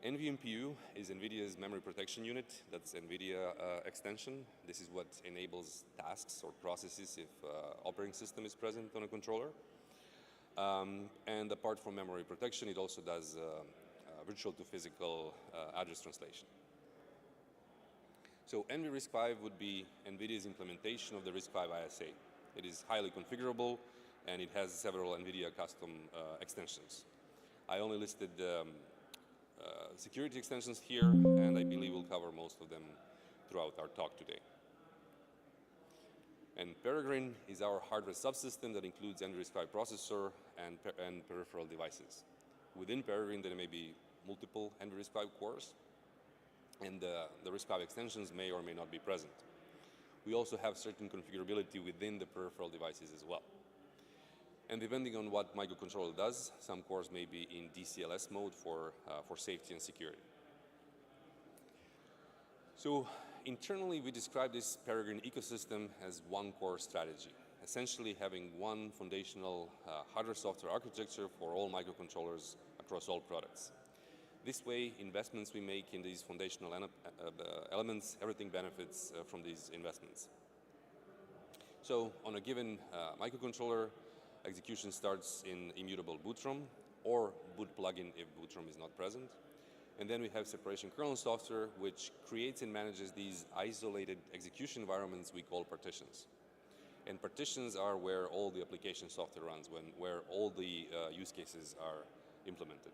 NVMPU is NVIDIA's memory protection unit. That's NVIDIA extension. This is what enables tasks or processes if operating system is present on a controller. And apart from memory protection, it also does virtual to physical address translation. So NVRISC-V would be NVIDIA's implementation of the RISC-V ISA. It is highly configurable, and it has several NVIDIA custom extensions. I only listed security extensions here, and I believe we'll cover most of them throughout our talk today. And Peregrine is our hardware subsystem that includes nRISC-V processor and peripheral devices. Within Peregrine, there may be multiple nRISC-V cores, and the RISC-V extensions may or may not be present. We also have certain configurability within the peripheral devices as well. And depending on what microcontroller does, some cores may be in DCLS mode for safety and security. So internally, we describe this Peregrine ecosystem as one core strategy, essentially having one foundational hardware-software architecture for all microcontrollers across all products. This way, investments we make in these foundational elements, everything benefits from these investments. So on a given microcontroller, execution starts in immutable bootrom or boot plugin if bootrom is not present. And then we have separation kernel software, which creates and manages these isolated execution environments we call partitions. And partitions are where all the application software runs, where all the use cases are implemented.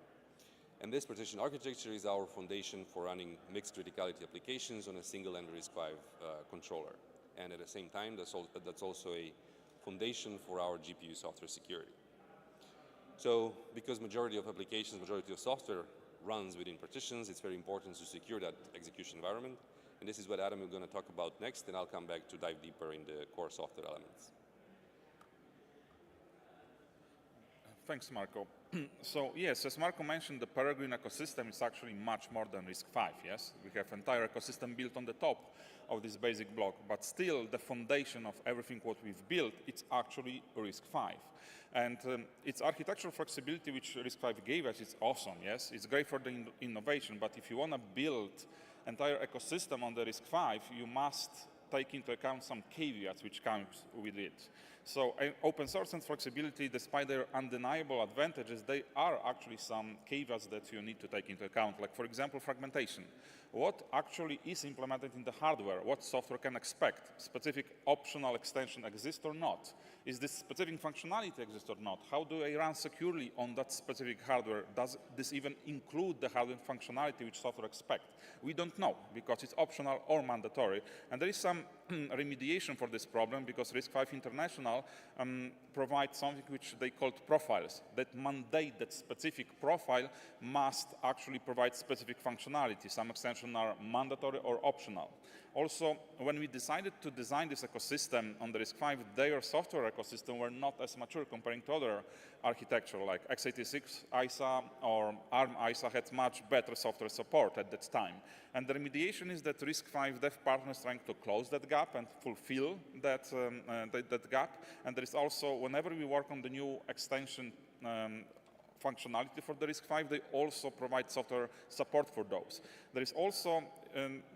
And this partition architecture is our foundation for running mixed criticality applications on a single nRISC-V controller. And at the same time, that's also a foundation for our GPU software security. So because majority of applications, majority of software runs within partitions, it's very important to secure that execution environment. And this is what Adam is going to talk about next, and I'll come back to dive deeper in the core software elements. Thanks, Marco. So yes, as Marco mentioned, the Peregrine ecosystem is actually much more than RISC-V, yes? We have entire ecosystem built on the top of this basic block, but still the foundation of everything what we've built, it's actually RISC-V. And its architectural flexibility, which RISC-V gave us, is awesome, yes? It's great for the innovation, but if you want to build entire ecosystem on the RISC-V, you must take into account some caveats which comes with it. So open source and flexibility, despite their undeniable advantages, they are actually some caveats that you need to take into account. Like, for example, fragmentation. What actually is implemented in the hardware? What software can expect? Specific optional extension exist or not? Is this specific functionality exist or not? How do I run securely on that specific hardware? Does this even include the hardware functionality which software expect? We don't know, because it's optional or mandatory. And there is some remediation for this problem, because RISC-V International provides something which they called profiles, that mandate that specific profile must actually provide specific functionality. Some extensions are mandatory or optional. Also, when we decided to design this ecosystem on the RISC-V, their software ecosystem were not as mature comparing to other architecture, like x86 ISA or ARM ISA had much better software support at that time. And the remediation is that RISC-V dev partners trying to close that gap and fulfill that gap. And there is also, whenever we work on the new extension functionality for the RISC-V, they also provide software support for those. There is also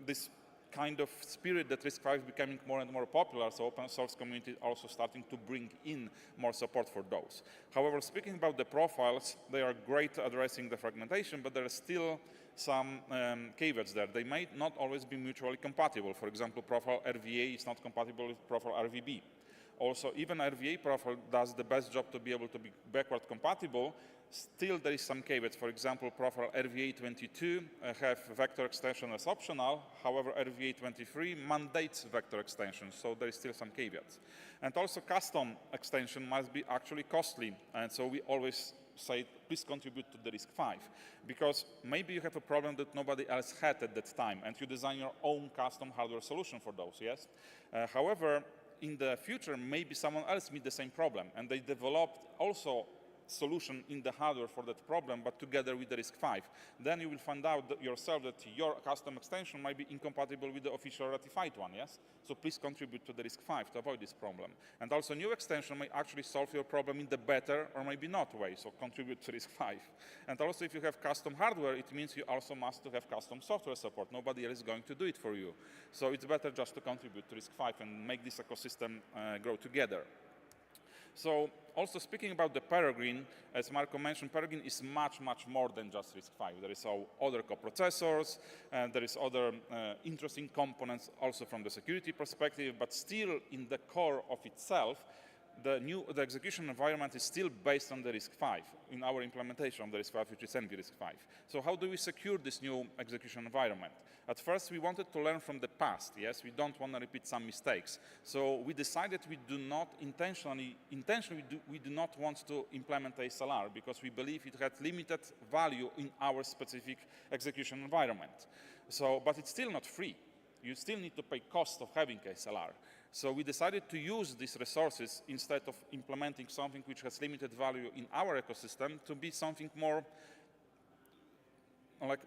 this kind of spirit that RISC-V is becoming more and more popular, so open source community is also starting to bring in more support for those. However, speaking about the profiles, they are great at addressing the fragmentation, but there are still some caveats there. They may not always be mutually compatible. For example, profile RVA is not compatible with profile RVB. Also, even RVA profile does the best job to be able to be backward compatible. Still, there is some caveats. For example, profile RVA22 have vector extension as optional. However, RVA23 mandates vector extension, so there is still some caveats. And also, custom extension must be actually costly. And so we always say, please contribute to the RISC-V, because maybe you have a problem that nobody else had at that time, and you design your own custom hardware solution for those, yes? However, in the future, maybe someone else meet the same problem, and they developed also solution in the hardware for that problem, but together with the RISC-V. Then you will find out that yourself that your custom extension might be incompatible with the official ratified one, yes? So please contribute to the RISC-V to avoid this problem. And also new extension may actually solve your problem in the better or maybe not way, so contribute to RISC-V. And also if you have custom hardware, it means you also must have custom software support. Nobody else is going to do it for you. So it's better just to contribute to RISC-V and make this ecosystem grow together. So also speaking about the Peregrine, as Marco mentioned, Peregrine is much, much more than just RISC-V. There is other coprocessors, and there is other interesting components also from the security perspective, but still in the core of itself, the execution environment is still based on the RISC-V in our implementation of the RISC-V, which is NV-RISC-V. So how do we secure this new execution environment? At first, we wanted to learn from the past. Yes, we don't want to repeat some mistakes. So we decided we do not we do not want to implement ASLR because we believe it had limited value in our specific execution environment. So, but it's still not free. You still need to pay cost of having ASLR. So we decided to use these resources instead of implementing something which has limited value in our ecosystem to be something more like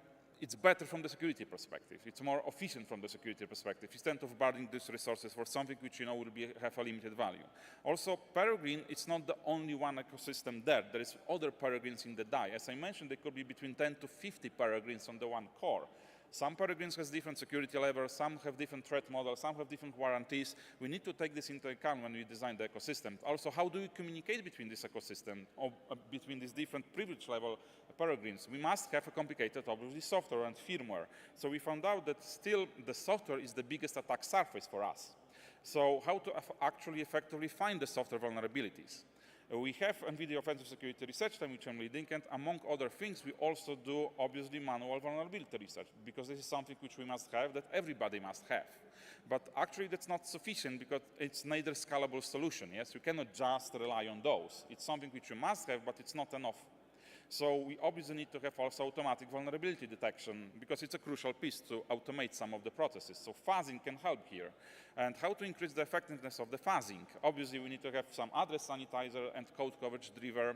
it's better from the security perspective. It's more efficient from the security perspective instead of burning these resources for something which will have a limited value. Also, Peregrine, it's not the only one ecosystem there. There is other Peregrines in the die. As I mentioned, there could be between 10 to 50 Peregrines on the one core. Some Peregrines has different security levels, some have different threat models, some have different warranties. We need to take this into account when we design the ecosystem. Also, how do we communicate between this ecosystem, or between these different privilege level Peregrines? We must have a complicated, obviously, software and firmware. So we found out that still the software is the biggest attack surface for us. So how to actually effectively find the software vulnerabilities? We have NVIDIA Offensive Security Research Team, which I'm leading, and among other things, we also do, obviously, manual vulnerability research, because this is something which we must have, that everybody must have. But actually, that's not sufficient, because it's neither scalable solution, yes? You cannot just rely on those. It's something which you must have, but it's not enough. So we obviously need to have also automatic vulnerability detection, because it's a crucial piece to automate some of the processes. So fuzzing can help here. And how to increase the effectiveness of the fuzzing? Obviously, we need to have some address sanitizer and code coverage driver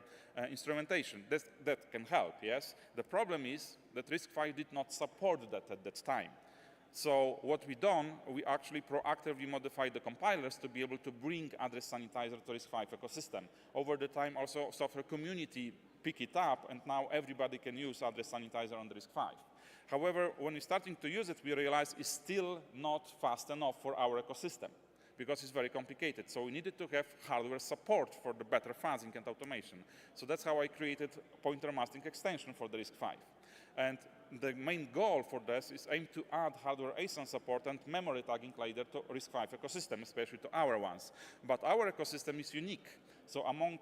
instrumentation. That can help, yes? The problem is that RISC-V did not support that at that time. So what we done, we actually proactively modified the compilers to be able to bring address sanitizer to RISC-V ecosystem. Over the time, also software community pick it up, and now everybody can use address sanitizer on the RISC-V. However, when we're starting to use it, we realize it's still not fast enough for our ecosystem because it's very complicated. So we needed to have hardware support for the better fuzzing and automation. So that's how I created pointer masking extension for the RISC-V. And the main goal for this is aim to add hardware ASAN support and memory tagging later to RISC-V ecosystem, especially to our ones. But our ecosystem is unique. So among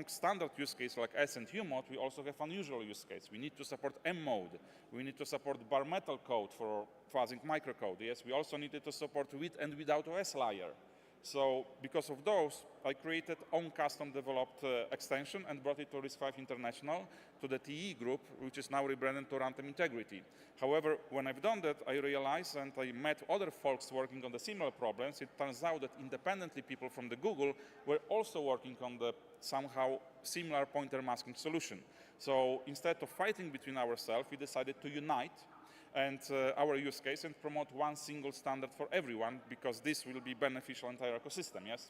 standard use cases like S and U mode, we also have unusual use case. We need to support M mode. We need to support bare metal code for fuzzing microcode. Yes, we also needed to support with and without OS layer. So because of those, I created own custom developed extension and brought it to RISC-V International, to the TE group, which is now rebranded to Runtime Integrity. However, when I've done that, I realized, and I met other folks working on the similar problems, it turns out that independently people from the Google were also working on the somehow similar pointer masking solution. So instead of fighting between ourselves, we decided to unite and our use case and promote one single standard for everyone, because this will be beneficial entire ecosystem, yes?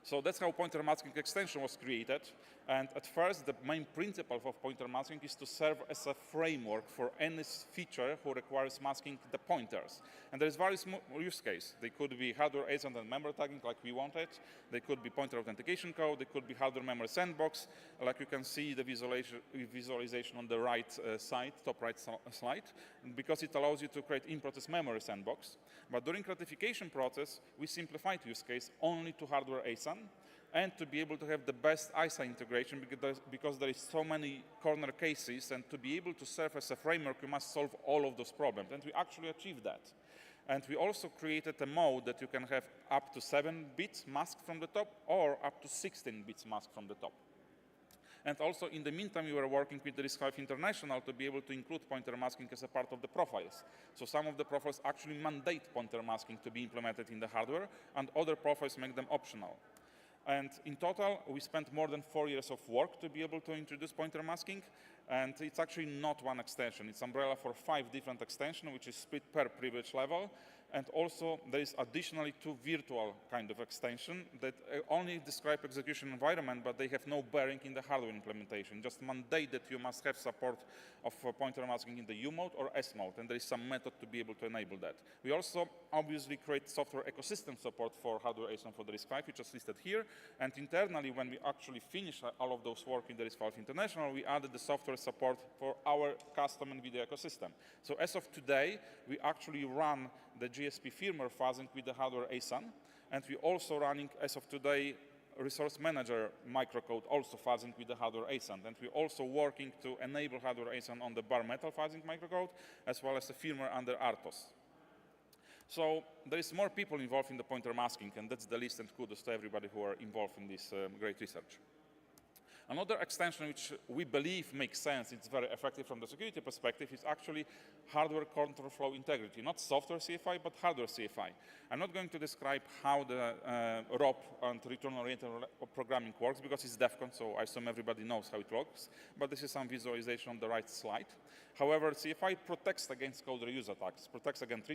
So that's how pointer masking extension was created. And at first, the main principle of pointer masking is to serve as a framework for any feature who requires masking the pointers. And there's various use cases. They could be hardware ASAN and memory tagging like we wanted. They could be pointer authentication code. They could be hardware memory sandbox. Like you can see the visualization on the right side, top right slide, because it allows you to create in-process memory sandbox. But during ratification process, we simplified use case only to hardware ASAN and to be able to have the best ISA integration, because there is so many corner cases, and to be able to serve as a framework, we must solve all of those problems. And we actually achieved that. And we also created a mode that you can have up to 7 bits masked from the top or up to 16 bits masked from the top. And also, in the meantime, we were working with the RISC-V International to be able to include pointer masking as a part of the profiles. So some of the profiles actually mandate pointer masking to be implemented in the hardware, and other profiles make them optional. And in total, we spent more than 4 years of work to be able to introduce pointer masking. And it's actually not one extension. It's umbrella for 5 different extensions, which is split per privilege level. And also, there is additionally 2 virtual kind of extension that only describe execution environment, but they have no bearing in the hardware implementation. Just mandate that you must have support of pointer masking in the U mode or S mode, and there is some method to be able to enable that. We also obviously create software ecosystem support for hardware ASAN for the RISC-V, which is listed here. And internally, when we actually finish all of those work in the RISC-V International, we added the software support for our custom NVIDIA ecosystem. So as of today, we actually run the GSP firmware fuzzing with the hardware ASAN. And we're also running, as of today, resource manager microcode also fuzzing with the hardware ASIN. And we're also working to enable hardware ASIN on the bare metal fuzzing microcode, as well as the firmware under RTOS. So there is more people involved in the pointer masking, and that's the list, and kudos to everybody who are involved in this great research. Another extension which we believe makes sense, it's very effective from the security perspective, is actually hardware control flow integrity, not software CFI, but hardware CFI. I'm not going to describe how the ROP and return-oriented programming works, because it's DEF CON, so I assume everybody knows how it works, but this is some visualization on the right slide. However, CFI protects against code reuse attacks, protects against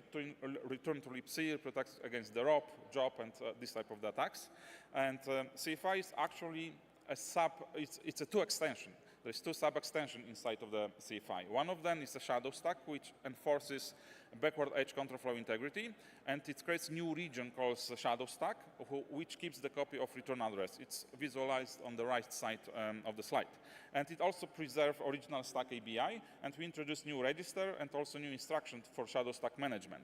return to libc, protects against the ROP, job, and this type of the attacks. And CFI is actually it's a two extension. There's two sub-extensions inside of the CFI. One of them is a shadow stack, which enforces backward edge control flow integrity, and it creates a new region called shadow stack, which keeps the copy of return address. It's visualized on the right side of the slide. And it also preserves original stack ABI, and we introduce new register and also new instructions for shadow stack management.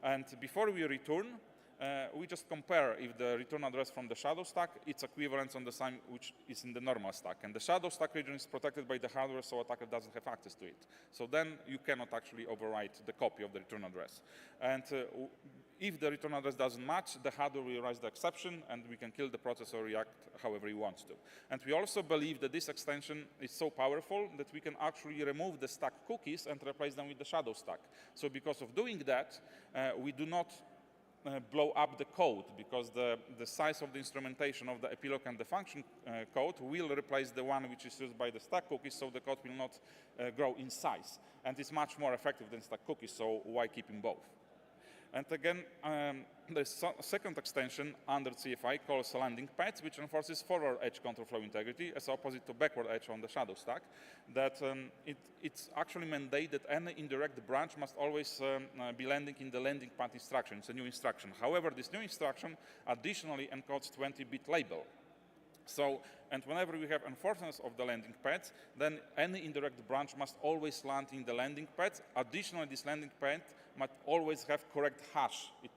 And before we return, we just compare if the return address from the shadow stack, its equivalent on the same which is in the normal stack. And the shadow stack region is protected by the hardware, so attacker doesn't have access to it. So then you cannot actually overwrite the copy of the return address. And if the return address doesn't match, the hardware will raise the exception, and we can kill the process or react however he wants to. And we also believe that this extension is so powerful that we can actually remove the stack cookies and replace them with the shadow stack. So because of doing that, we do not blow up the code, because the size of the instrumentation of the epilogue and the function code will replace the one which is used by the stack cookies, so the code will not grow in size. And it's much more effective than stack cookies, so why keeping both? And again, there's a second extension under CFI called landing pads, which enforces forward edge control flow integrity as opposite to backward edge on the shadow stack. That it's actually mandated that any indirect branch must always be landing in the landing pad instruction. It's a new instruction. However, this new instruction additionally encodes 20-bit label. So, and whenever we have enforcement of the landing pads, then any indirect branch must always land in the landing pads. Additionally, this landing pad must always have correct hash. It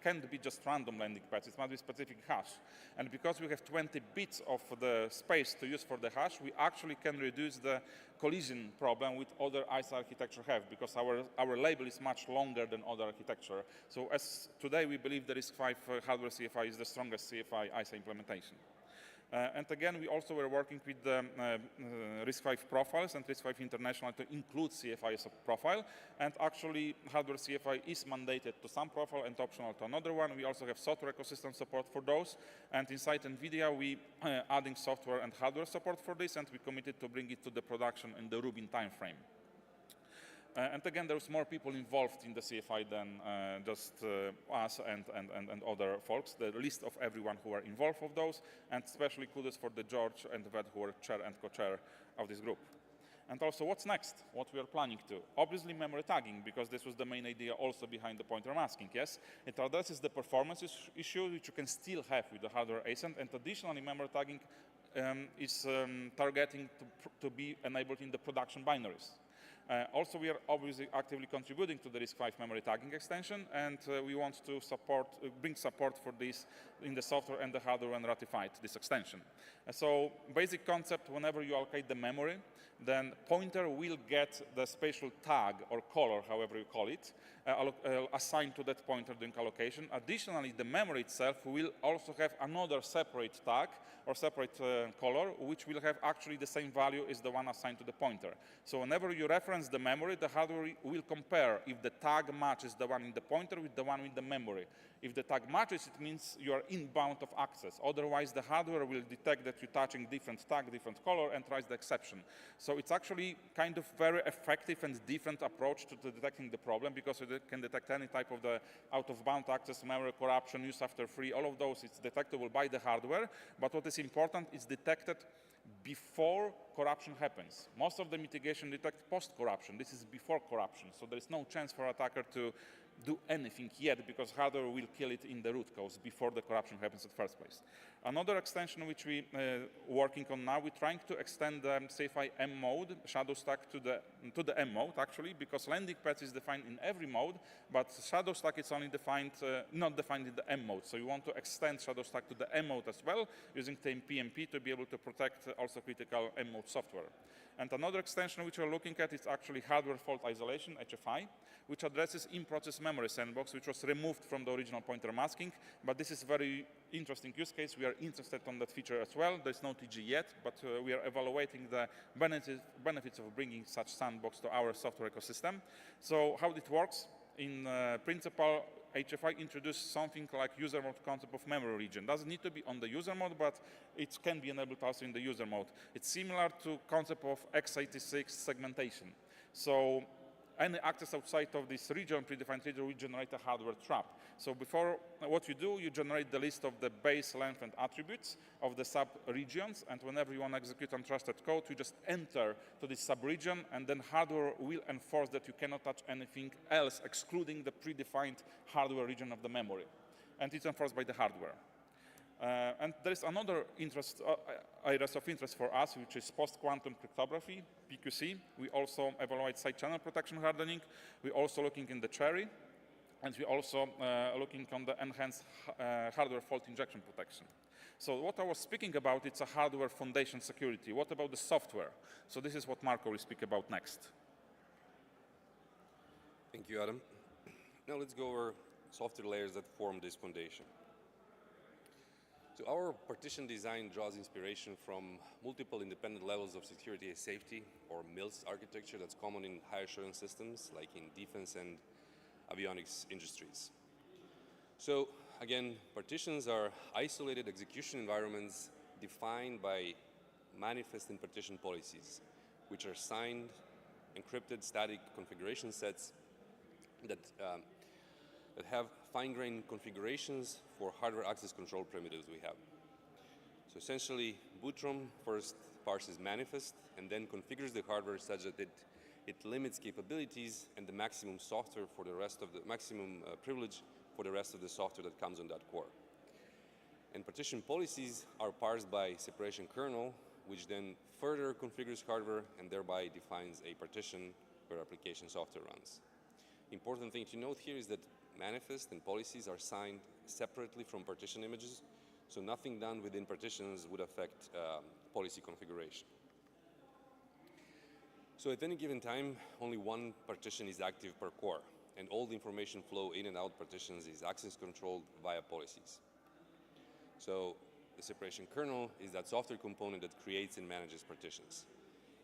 can't be just random landing pads. It must be specific hash. And because we have 20 bits of the space to use for the hash, we actually can reduce the collision problem with other ISA architecture have, because our label is much longer than other architecture. So as today we believe the RISC-V hardware CFI is the strongest CFI ISA implementation. And again, we also were working with the RISC-V profiles and RISC-V International to include CFI as a profile. And actually, hardware CFI is mandated to some profile and optional to another one. We also have software ecosystem support for those. And inside NVIDIA, we adding software and hardware support for this, and we committed to bring it to the production in the Rubin timeframe. And again, there's more people involved in the CFI than just us and other folks. The list of everyone who are involved of those, and especially kudos for the George and the Ved who are chair and co-chair of this group. And also, what's next? What we are planning to? Obviously, memory tagging, because this was the main idea also behind the pointer masking, yes? It addresses the performance issue, which you can still have with the hardware ASIN, and additionally, memory tagging is targeting to be enabled in the production binaries. Also, we are obviously actively contributing to the RISC-V memory tagging extension, and we want to bring support for this in the software and the hardware when ratified, this extension. So, basic concept, whenever you allocate the memory, then pointer will get the spatial tag or color, however you call it, assigned to that pointer during allocation. Additionally, the memory itself will also have another separate tag or separate color, which will have actually the same value as the one assigned to the pointer. So whenever you reference the memory, the hardware will compare if the tag matches the one in the pointer with the one in the memory. If the tag matches, it means you are inbound of access. Otherwise, the hardware will detect that you're touching different tag, different color, and tries the exception. So it's actually kind of very effective and different approach to detecting the problem, because it can detect any type of the out-of-bound access, memory corruption, use after free, all of those. It's detectable by the hardware. But what is important is detected before corruption happens. Most of the mitigation detect post-corruption. This is before corruption. So there is no chance for attacker to do anything yet, because hardware will kill it in the root cause before the corruption happens at first place. Another extension which we working on now, we're trying to extend the SafeEye M mode, shadow stack to the M mode actually, because landing pads is defined in every mode, but shadow stack is only defined, not defined in the M mode. So we want to extend shadow stack to the M mode as well, using PMP to be able to protect also critical M mode software. And another extension which we're looking at is actually hardware fault isolation, HFI, which addresses in-process memory sandbox, which was removed from the original pointer masking. But this is a very interesting use case. We are interested on that feature as well. There's no TG yet, but we are evaluating the benefits of bringing such sandbox to our software ecosystem. So how it works? In principle, HFI introduced something like user mode concept of memory region. Doesn't need to be on the user mode, but it can be enabled also in the user mode. It's similar to concept of x86 segmentation. So any access outside of this region, predefined region, will generate a hardware trap. So before, what you do, you generate the list of the base length and attributes of the sub-regions, and whenever you want to execute untrusted code, you just enter to this sub-region, and then hardware will enforce that you cannot touch anything else, excluding the predefined hardware region of the memory. And it's enforced by the hardware. And there is another areas of interest for us, which is post-quantum cryptography, PQC. We also evaluate side channel protection hardening. We're also looking in the cherry, and we're also looking on the enhanced hardware fault injection protection. So what I was speaking about, it's a hardware foundation security. What about the software? So this is what Marco will speak about next. Thank you, Adam. Now let's go over software layers that form this foundation. So our partition design draws inspiration from multiple independent levels of security and safety, or MILS architecture that's common in high assurance systems, like in defense and avionics industries. So again, partitions are isolated execution environments defined by manifest and partition policies, which are signed, encrypted static configuration sets that have fine-grained configurations for hardware access control primitives we have. So essentially, Bootrom first parses manifest and then configures the hardware such that it limits capabilities and the maximum software for the rest of the maximum privilege for the rest of the software that comes on that core. And partition policies are parsed by separation kernel, which then further configures hardware and thereby defines a partition where application software runs. Important thing to note here is that manifest and policies are signed separately from partition images, so nothing done within partitions would affect policy configuration. So at any given time, only one partition is active per core, and all the information flow in and out partitions is access controlled via policies. So the separation kernel is that software component that creates and manages partitions.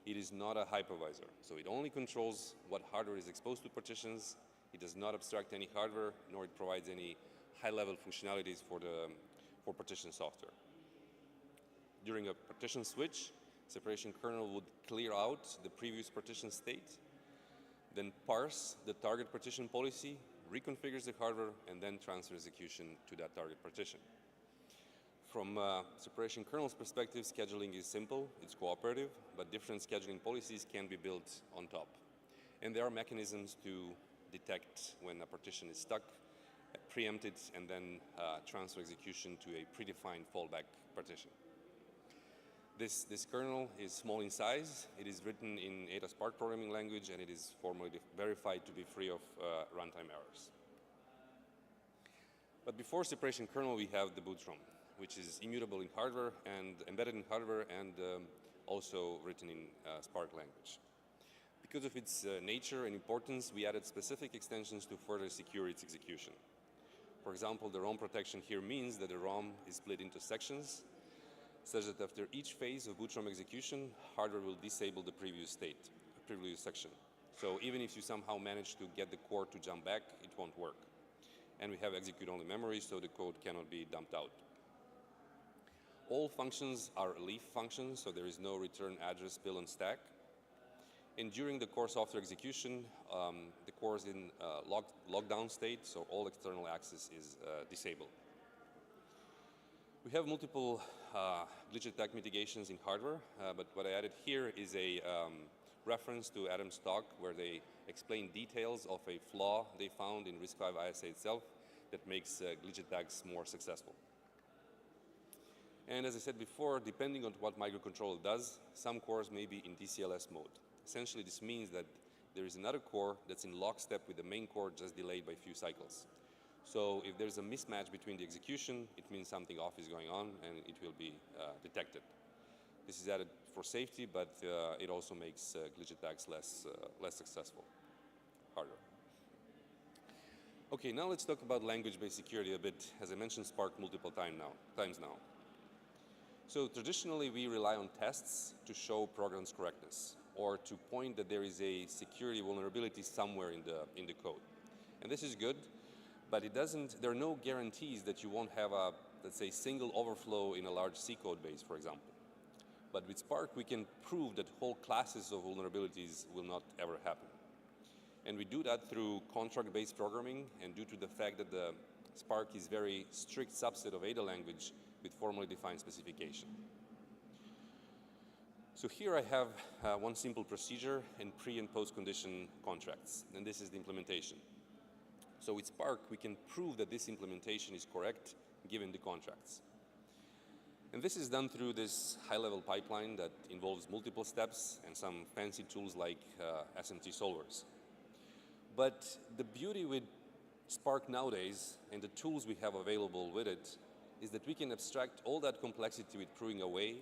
It is not a hypervisor, so it only controls what hardware is exposed to partitions. It does not abstract any hardware, nor it provides any high-level functionalities for partition software. During a partition switch, separation kernel would clear out the previous partition state, then parse the target partition policy, reconfigures the hardware, and then transfer execution to that target partition. From separation kernel's perspective, scheduling is simple, it's cooperative, but different scheduling policies can be built on top. And there are mechanisms to detect when a partition is stuck, preempt it, and then transfer execution to a predefined fallback partition. This kernel is small in size. It is written in Ada Spark programming language, and it is formally verified to be free of runtime errors. But before separation kernel, we have the Bootrom, which is immutable in hardware and embedded in hardware and also written in Spark language. Because of its nature and importance, we added specific extensions to further secure its execution. For example, the ROM protection here means that the ROM is split into sections, such that after each phase of Bootrom execution, hardware will disable the previous state, the previous section. So even if you somehow manage to get the core to jump back, it won't work. And we have execute-only memory, so the code cannot be dumped out. All functions are leaf functions, so there is no return address, spill, and stack. And during the core software execution, the core is in lockdown state, so all external access is disabled. We have multiple glitch attack mitigations in hardware, but what I added here is a reference to Adam's talk where they explain details of a flaw they found in RISC-V ISA itself that makes glitch attacks more successful. And as I said before, depending on what microcontroller does, some cores may be in TCLS mode. Essentially, this means that there is another core that's in lockstep with the main core, just delayed by a few cycles. So if there's a mismatch between the execution, it means something off is going on and it will be detected. This is added for safety, but it also makes glitch attacks less successful, harder. Okay, now let's talk about language-based security a bit. As I mentioned Spark multiple times now. So traditionally, we rely on tests to show program's correctness, or to point that there is a security vulnerability somewhere in the code. And this is good, but there are no guarantees that you won't have a, let's say, single overflow in a large C code base, for example. But with Spark, we can prove that whole classes of vulnerabilities will not ever happen. And we do that through contract-based programming, and due to the fact that the Spark is very strict subset of Ada language with formally defined specification. So here I have one simple procedure and pre- and post-condition contracts, and this is the implementation. So with Spark, we can prove that this implementation is correct given the contracts. And this is done through this high-level pipeline that involves multiple steps and some fancy tools like SMT solvers. But the beauty with Spark nowadays and the tools we have available with it is that we can abstract all that complexity with proving away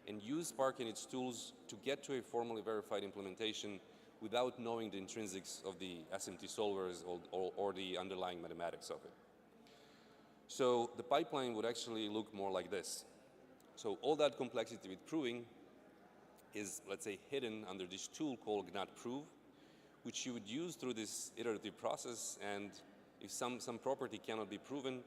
and use Spark and its tools to get to a formally verified implementation without knowing the intrinsics of the SMT solvers or the underlying mathematics of it. So the pipeline would actually look more like this. So all that complexity with proving is, let's say, hidden under this tool called gnat-prove, which you would use through this iterative process, and if some property cannot be proven,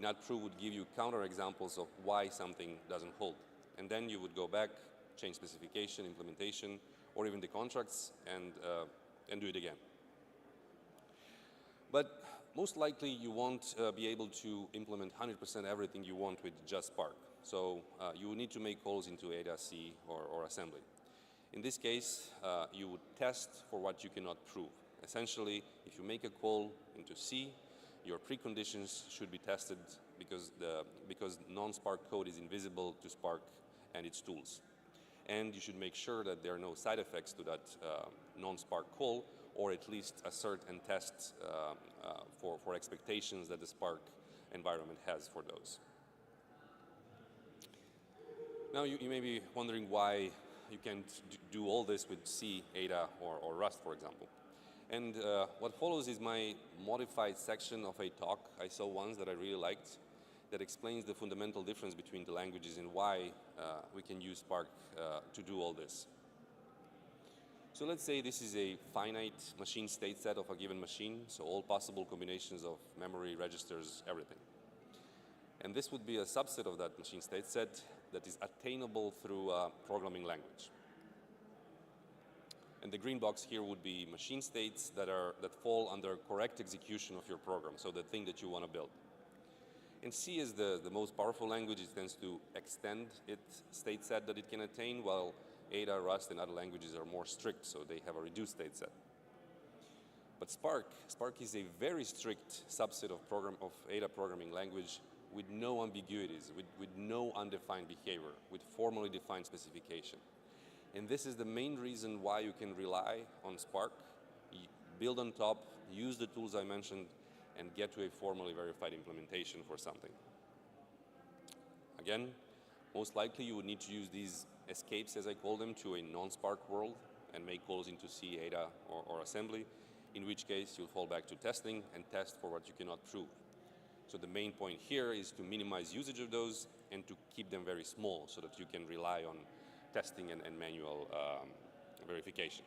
gnat-prove would give you counterexamples of why something doesn't hold. And then you would go back, change specification, implementation, or even the contracts, and do it again. But most likely you won't be able to implement 100% everything you want with just Spark. So you would need to make calls into Ada, C, or assembly. In this case, you would test for what you cannot prove. Essentially, if you make a call into C, your preconditions should be tested because non-Spark code is invisible to Spark and its tools. And you should make sure that there are no side effects to that non-Spark call, or at least assert and test for expectations that the Spark environment has for those. Now you may be wondering why you can't do all this with C, Ada, or Rust, for example. And what follows is my modified section of a talk I saw once that I really liked, that explains the fundamental difference between the languages and why we can use Spark to do all this. So let's say this is a finite machine state set of a given machine, so all possible combinations of memory, registers, everything. And this would be a subset of that machine state set that is attainable through a programming language. And the green box here would be machine states that fall under correct execution of your program, so the thing that you want to build. And C is the most powerful language. It tends to extend its state set that it can attain, while Ada, Rust, and other languages are more strict, so they have a reduced state set. But Spark is a very strict subset of Ada programming language with no ambiguities, with no undefined behavior, with formally defined specification. And this is the main reason why you can rely on Spark, build on top, use the tools I mentioned, and get to a formally verified implementation for something. Again, most likely you would need to use these escapes, as I call them, to a non-Spark world and make calls into C, Ada, or assembly, in which case you'll fall back to testing and test for what you cannot prove. So the main point here is to minimize usage of those and to keep them very small so that you can rely on testing and manual verification.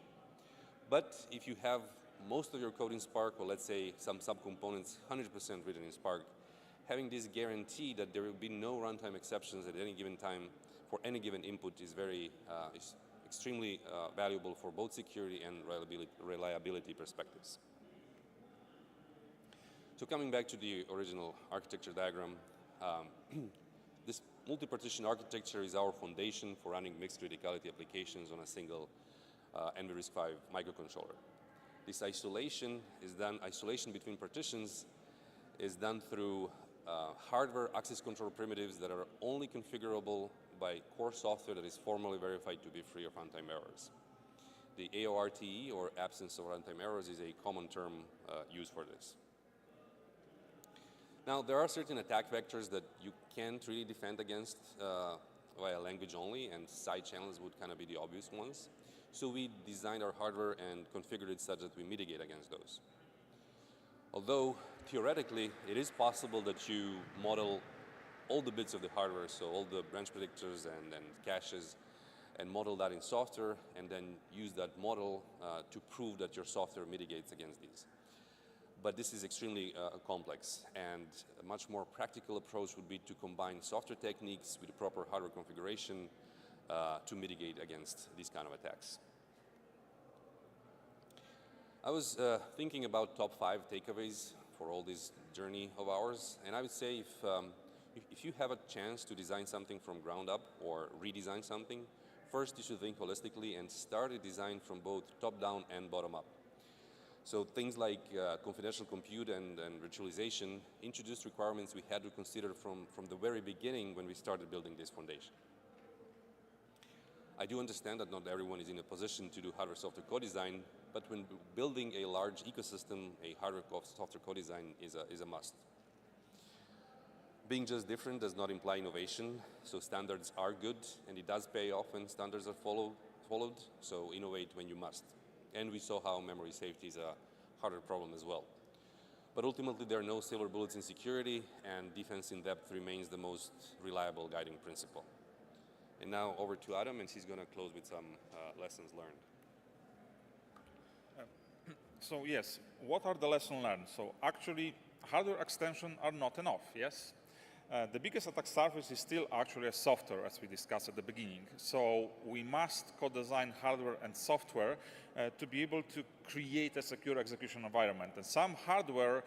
But if you have most of your code in Spark, or let's say some subcomponents 100% written in Spark, having this guarantee that there will be no runtime exceptions at any given time for any given input is extremely valuable for both security and reliability perspectives. So coming back to the original architecture diagram, this multi-partition architecture is our foundation for running mixed criticality applications on a single NVRISC-V microcontroller. This isolation between partitions is done through hardware access control primitives that are only configurable by core software that is formally verified to be free of runtime errors. The AORTE, or absence of runtime errors, is a common term used for this. Now, there are certain attack vectors that you can't really defend against via language only, and side channels would kind of be the obvious ones. So we designed our hardware and configured it such that we mitigate against those. Although, theoretically, it is possible that you model all the bits of the hardware, so all the branch predictors and caches, and model that in software, and then use that model to prove that your software mitigates against these. But this is extremely complex, and a much more practical approach would be to combine software techniques with the proper hardware configuration to mitigate against these kind of attacks. I was thinking about top 5 takeaways for all this journey of ours, and I would say if you have a chance to design something from ground up or redesign something, first you should think holistically and start a design from both top-down and bottom-up. So things like confidential compute and virtualization introduced requirements we had to consider from the very beginning when we started building this foundation. I do understand that not everyone is in a position to do hardware-software co-design, but when building a large ecosystem, a hardware-software co-design is a must. Being just different does not imply innovation, so standards are good, and it does pay off when standards are followed, so innovate when you must. And we saw how memory safety is a harder problem as well. But ultimately, there are no silver bullets in security, and defense in depth remains the most reliable guiding principle. And now over to Adam, and he's going to close with some lessons learned. So yes, what are the lessons learned? So actually, hardware extensions are not enough, yes? The biggest attack surface is still actually a software, as we discussed at the beginning. So we must co-design hardware and software to be able to create a secure execution environment. And some hardware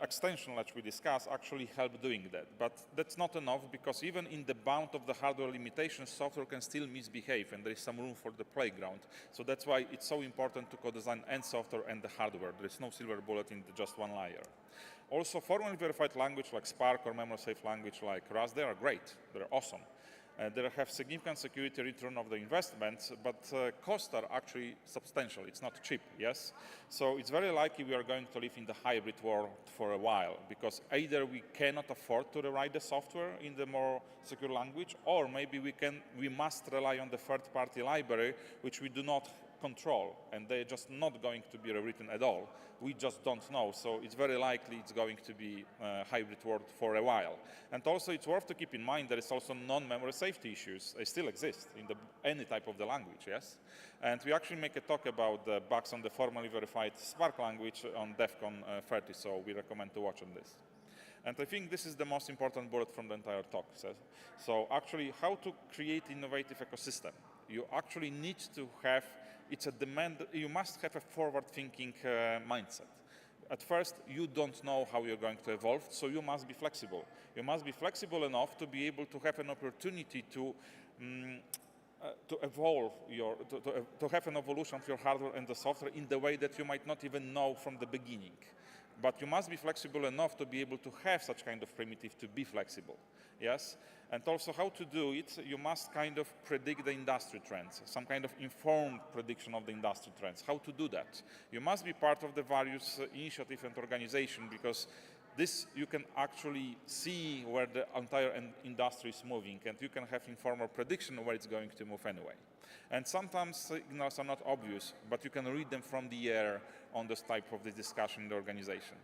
extension, like we discussed, actually help doing that. But that's not enough, because even in the bound of the hardware limitations, software can still misbehave, and there is some room for the playground. So that's why it's so important to co-design and software and the hardware. There is no silver bullet in just one layer. Also, formally verified language like Spark or memory-safe language like Rust, they are great. They're awesome. They have significant security return of the investments, but costs are actually substantial. It's not cheap, yes? So it's very likely we are going to live in the hybrid world for a while, because either we cannot afford to rewrite the software in the more secure language, or maybe we must rely on the third-party library, which we do not control, and they're just not going to be rewritten at all. We just don't know, so it's very likely it's going to be a hybrid world for a while. And also, it's worth to keep in mind there is also non-memory safety issues. They still exist in any type of the language, yes? And we actually make a talk about the bugs on the formally verified Spark language on DEF CON 30, so we recommend to watch on this. And I think this is the most important bullet from the entire talk. So actually, how to create innovative ecosystem. You actually need to have you must have a forward-thinking mindset. At first, you don't know how you're going to evolve, so you must be flexible. You must be flexible enough to be able to have an opportunity to evolve to have an evolution of your hardware and the software in the way that you might not even know from the beginning. But you must be flexible enough to be able to have such kind of primitive to be flexible, yes? And also, how to do it, you must kind of predict the industry trends, some kind of informed prediction of the industry trends. How to do that? You must be part of the various initiatives and organizations, because this you can actually see where the entire industry is moving, and you can have informal prediction where it's going to move anyway. And sometimes signals are not obvious, but you can read them from the air on this type of the discussion in the organization.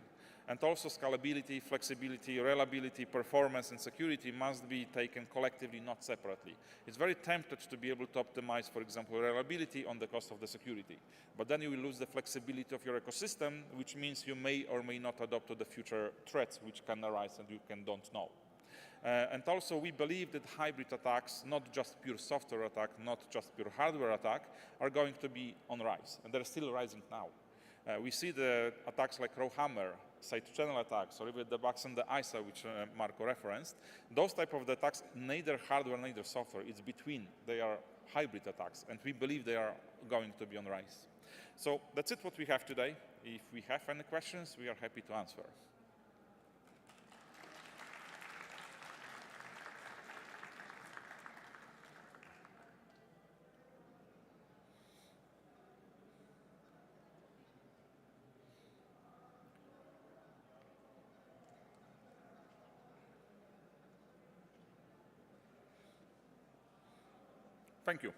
And also scalability, flexibility, reliability, performance, and security must be taken collectively, not separately. It's very tempted to be able to optimize, for example, reliability on the cost of the security. But then you will lose the flexibility of your ecosystem, which means you may or may not adapt to the future threats which can arise and you don't know. And also, we believe that hybrid attacks, not just pure software attack, not just pure hardware attack, are going to be on rise, and they're still rising now. We see the attacks like Rowhammer, side channel attacks, or even the bugs in the ISA, which Marco referenced. Those type of attacks, neither hardware, neither software, it's between. They are hybrid attacks, and we believe they are going to be on rise. So that's it what we have today. If we have any questions, we are happy to answer. Thank you.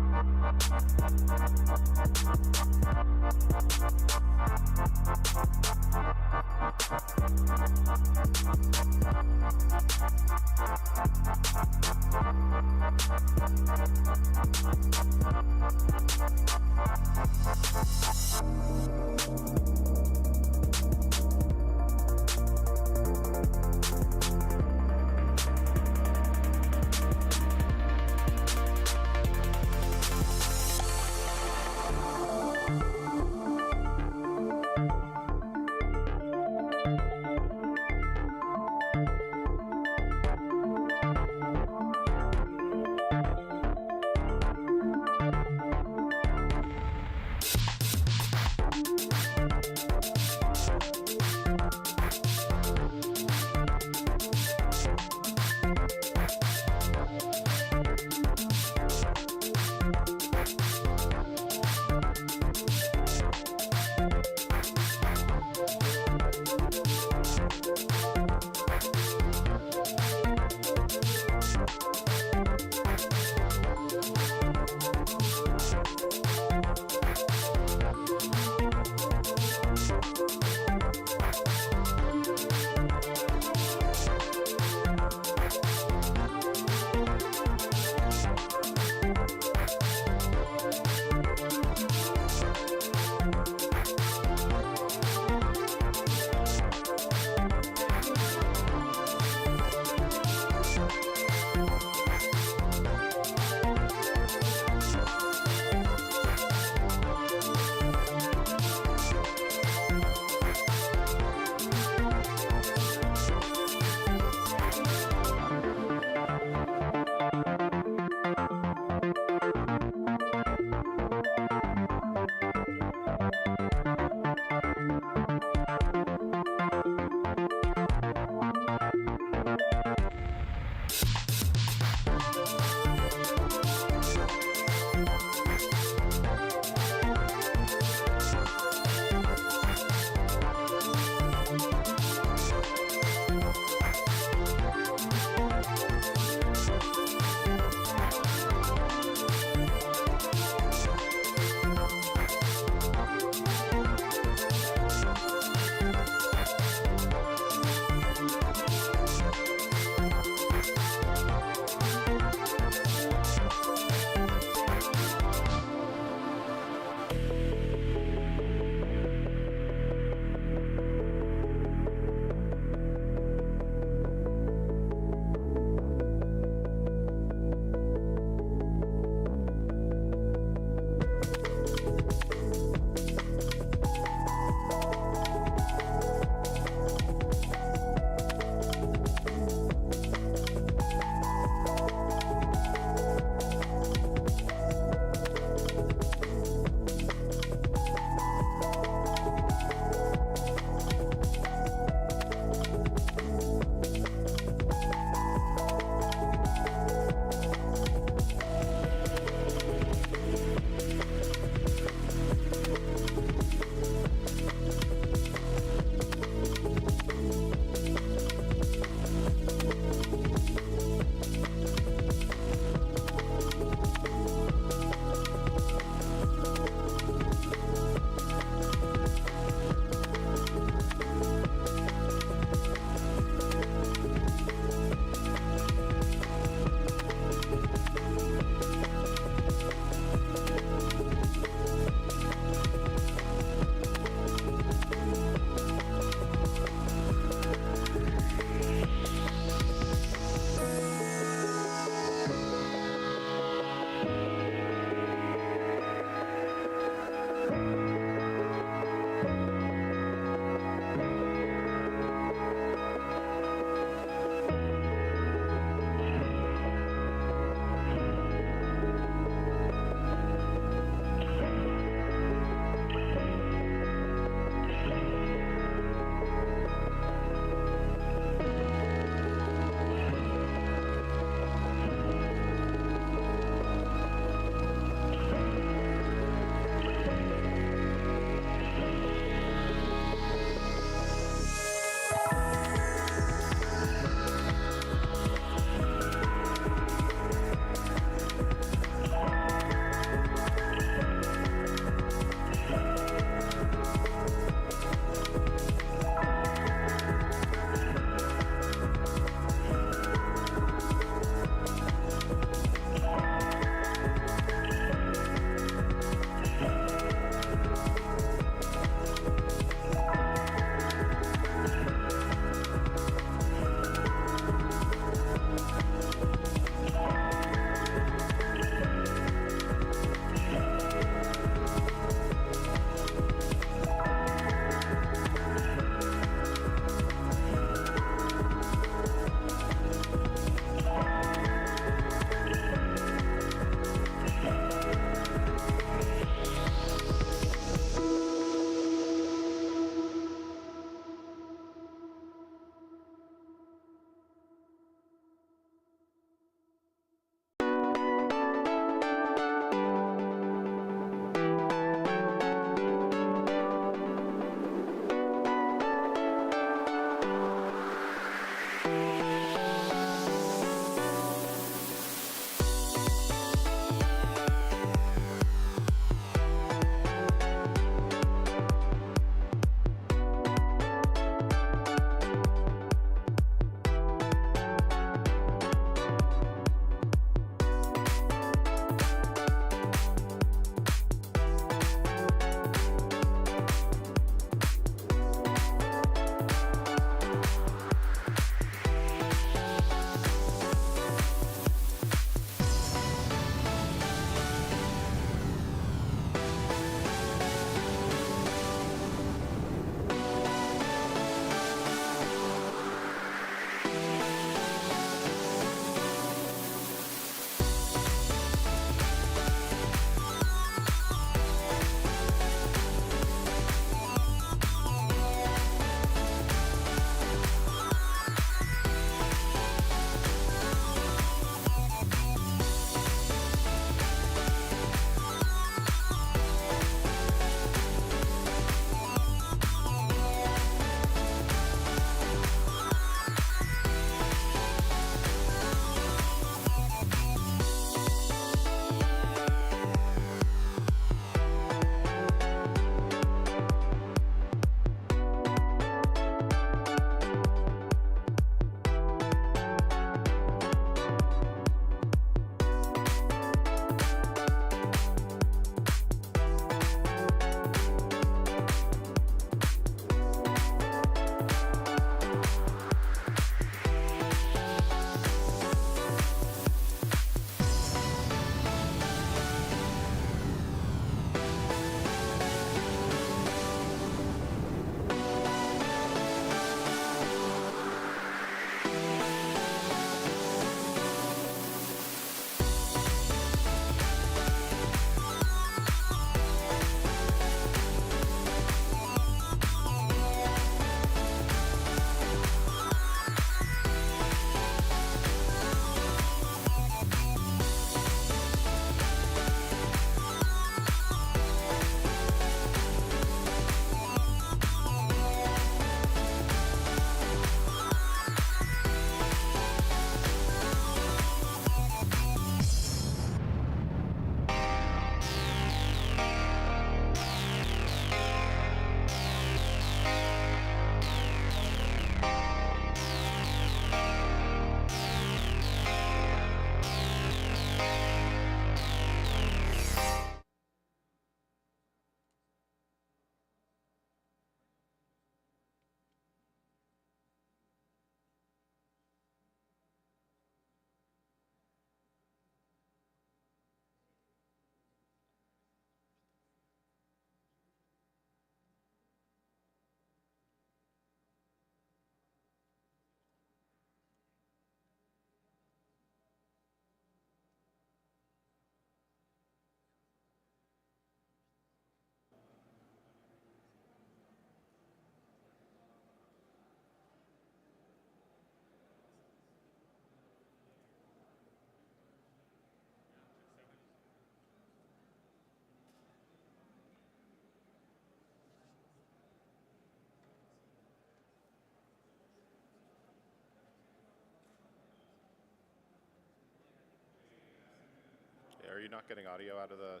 you not getting audio out of the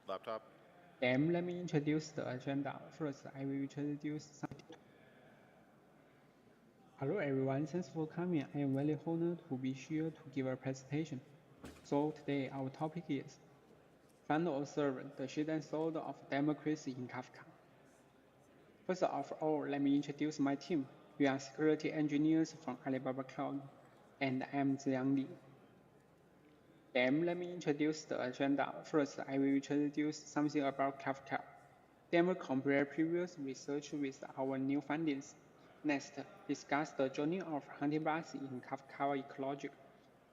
laptop? Let me introduce the agenda. First, I will introduce some. Hello everyone, thanks for coming. I am very honored to be here to give a presentation. So today our topic is Find Observe the Shade and Soul of Democracy in Kafka. First of all, let me introduce my team. We are security engineers from Alibaba Cloud, and I am Ziyang Li. Let me introduce the agenda. First, I will introduce something about Kafka. Then we'll compare previous research with our new findings. Next, discuss the journey of hunting-bus in Kafka ecology.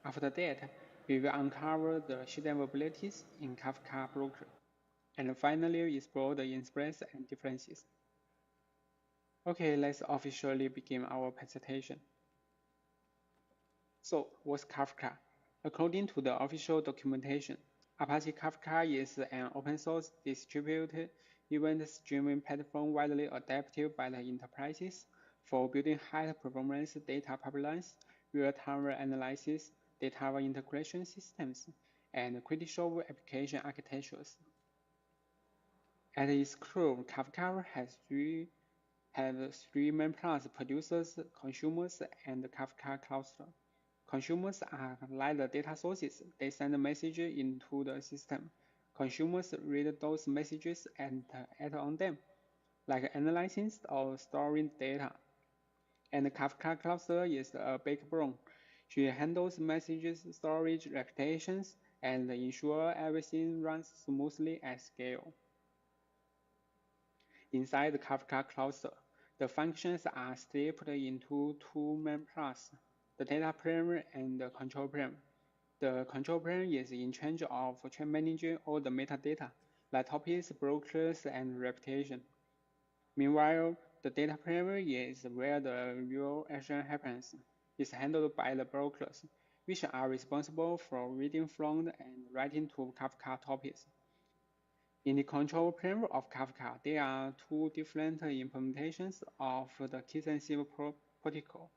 After that, we will uncover the hidden vulnerabilities in Kafka broker. And finally, explore the insights and differences. Okay, let's officially begin our presentation. So, what's Kafka? According to the official documentation, Apache Kafka is an open-source distributed event-streaming platform widely adapted by the enterprises for building high-performance data pipelines, real-time analysis, data integration systems, and critical application architectures. At its core, Kafka has three main class: producers, consumers, and Kafka cluster. Consumers are like the data sources. They send a message into the system. Consumers read those messages and act on them, like analyzing or storing data. And the Kafka cluster is a backbone. She handles messages, storage, reputations, and ensure everything runs smoothly at scale. Inside the Kafka cluster, the functions are split into two main parts: the data plane and the control plane. The control plane is in charge of managing all the metadata, like topics, brokers, and reputation. Meanwhile, the data plane is where the real action happens. It's handled by the brokers, which are responsible for reading from and writing to Kafka topics. In the control plane of Kafka, there are two different implementations of the key-sensitive protocol.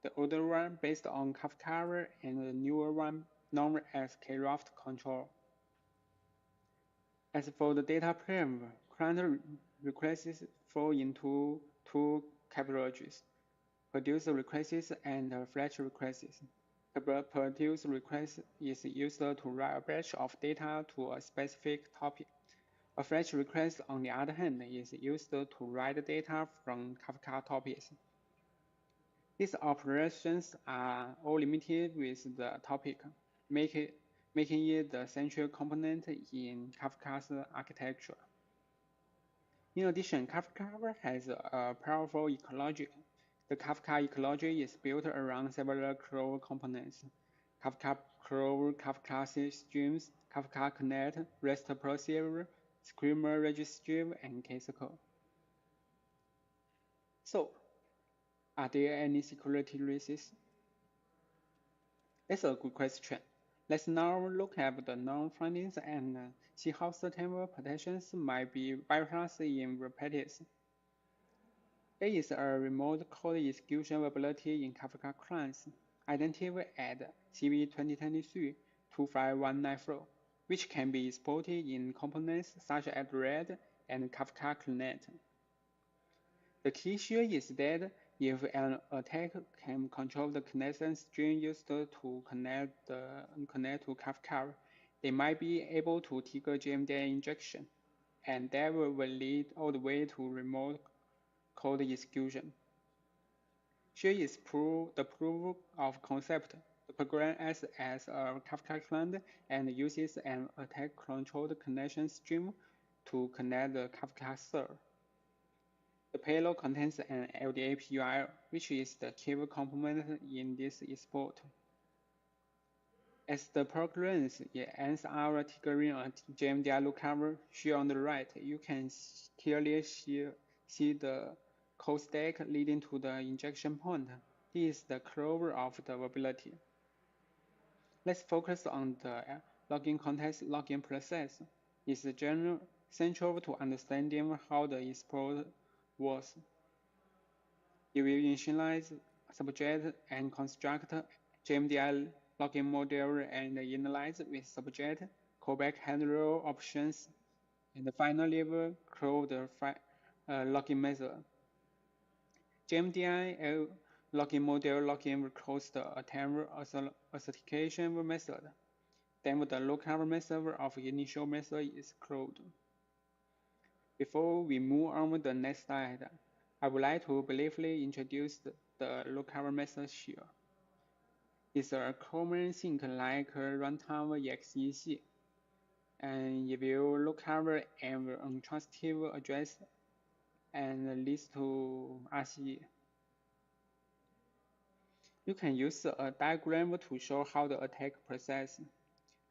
The older one based on Kafka and the newer one known as K-Raft control. As for the data plane, client requests fall into two categories: produce requests and fetch requests. The produce request is used to write a batch of data to a specific topic. A fetch request, on the other hand, is used to write data from Kafka topics. These operations are all limited with the topic, making it the central component in Kafka's architecture. In addition, Kafka has a powerful ecology. The Kafka ecology is built around several core components: Kafka Core, Kafka streams, Kafka Connect, REST procedure, Schema registry, and KSQL. So, are there any security risks? That's a good question. Let's now look at the known findings and see how certain protections might be bypassed in practice. There is a remote code execution vulnerability in Kafka clients, identified at CV 2023-25194, which can be exported in components such as Red and Kafka Connect. The key here is that if an attacker can control the connection string used to connect to Kafka, they might be able to trigger GMDI injection, and that will lead all the way to remote code execution. Here is the proof of concept. The program acts as a Kafka client and uses an attack-controlled connection stream to connect the Kafka server. The payload contains an LDA PUI, which is the key component in this export. As the program runs, it ends up triggering a GMDI lookup. Here on the right, you can clearly see the code stack leading to the injection point. This is the core of the vulnerability. Let's focus on the login context login process. It's central to understanding how the export works. It will initialize, subject, and construct GMDI login module and initialize with subject, callback handler options, and finally call the login method. GMDI login module login calls the attempt authentication method. Then the lookup method of initial method is called. Before we move on to the next slide, I would like to briefly introduce the lookup method here. It's a common thing like runtime exec, and if you look over an untrusted address and leads to RCE, you can use a diagram to show how the attack process.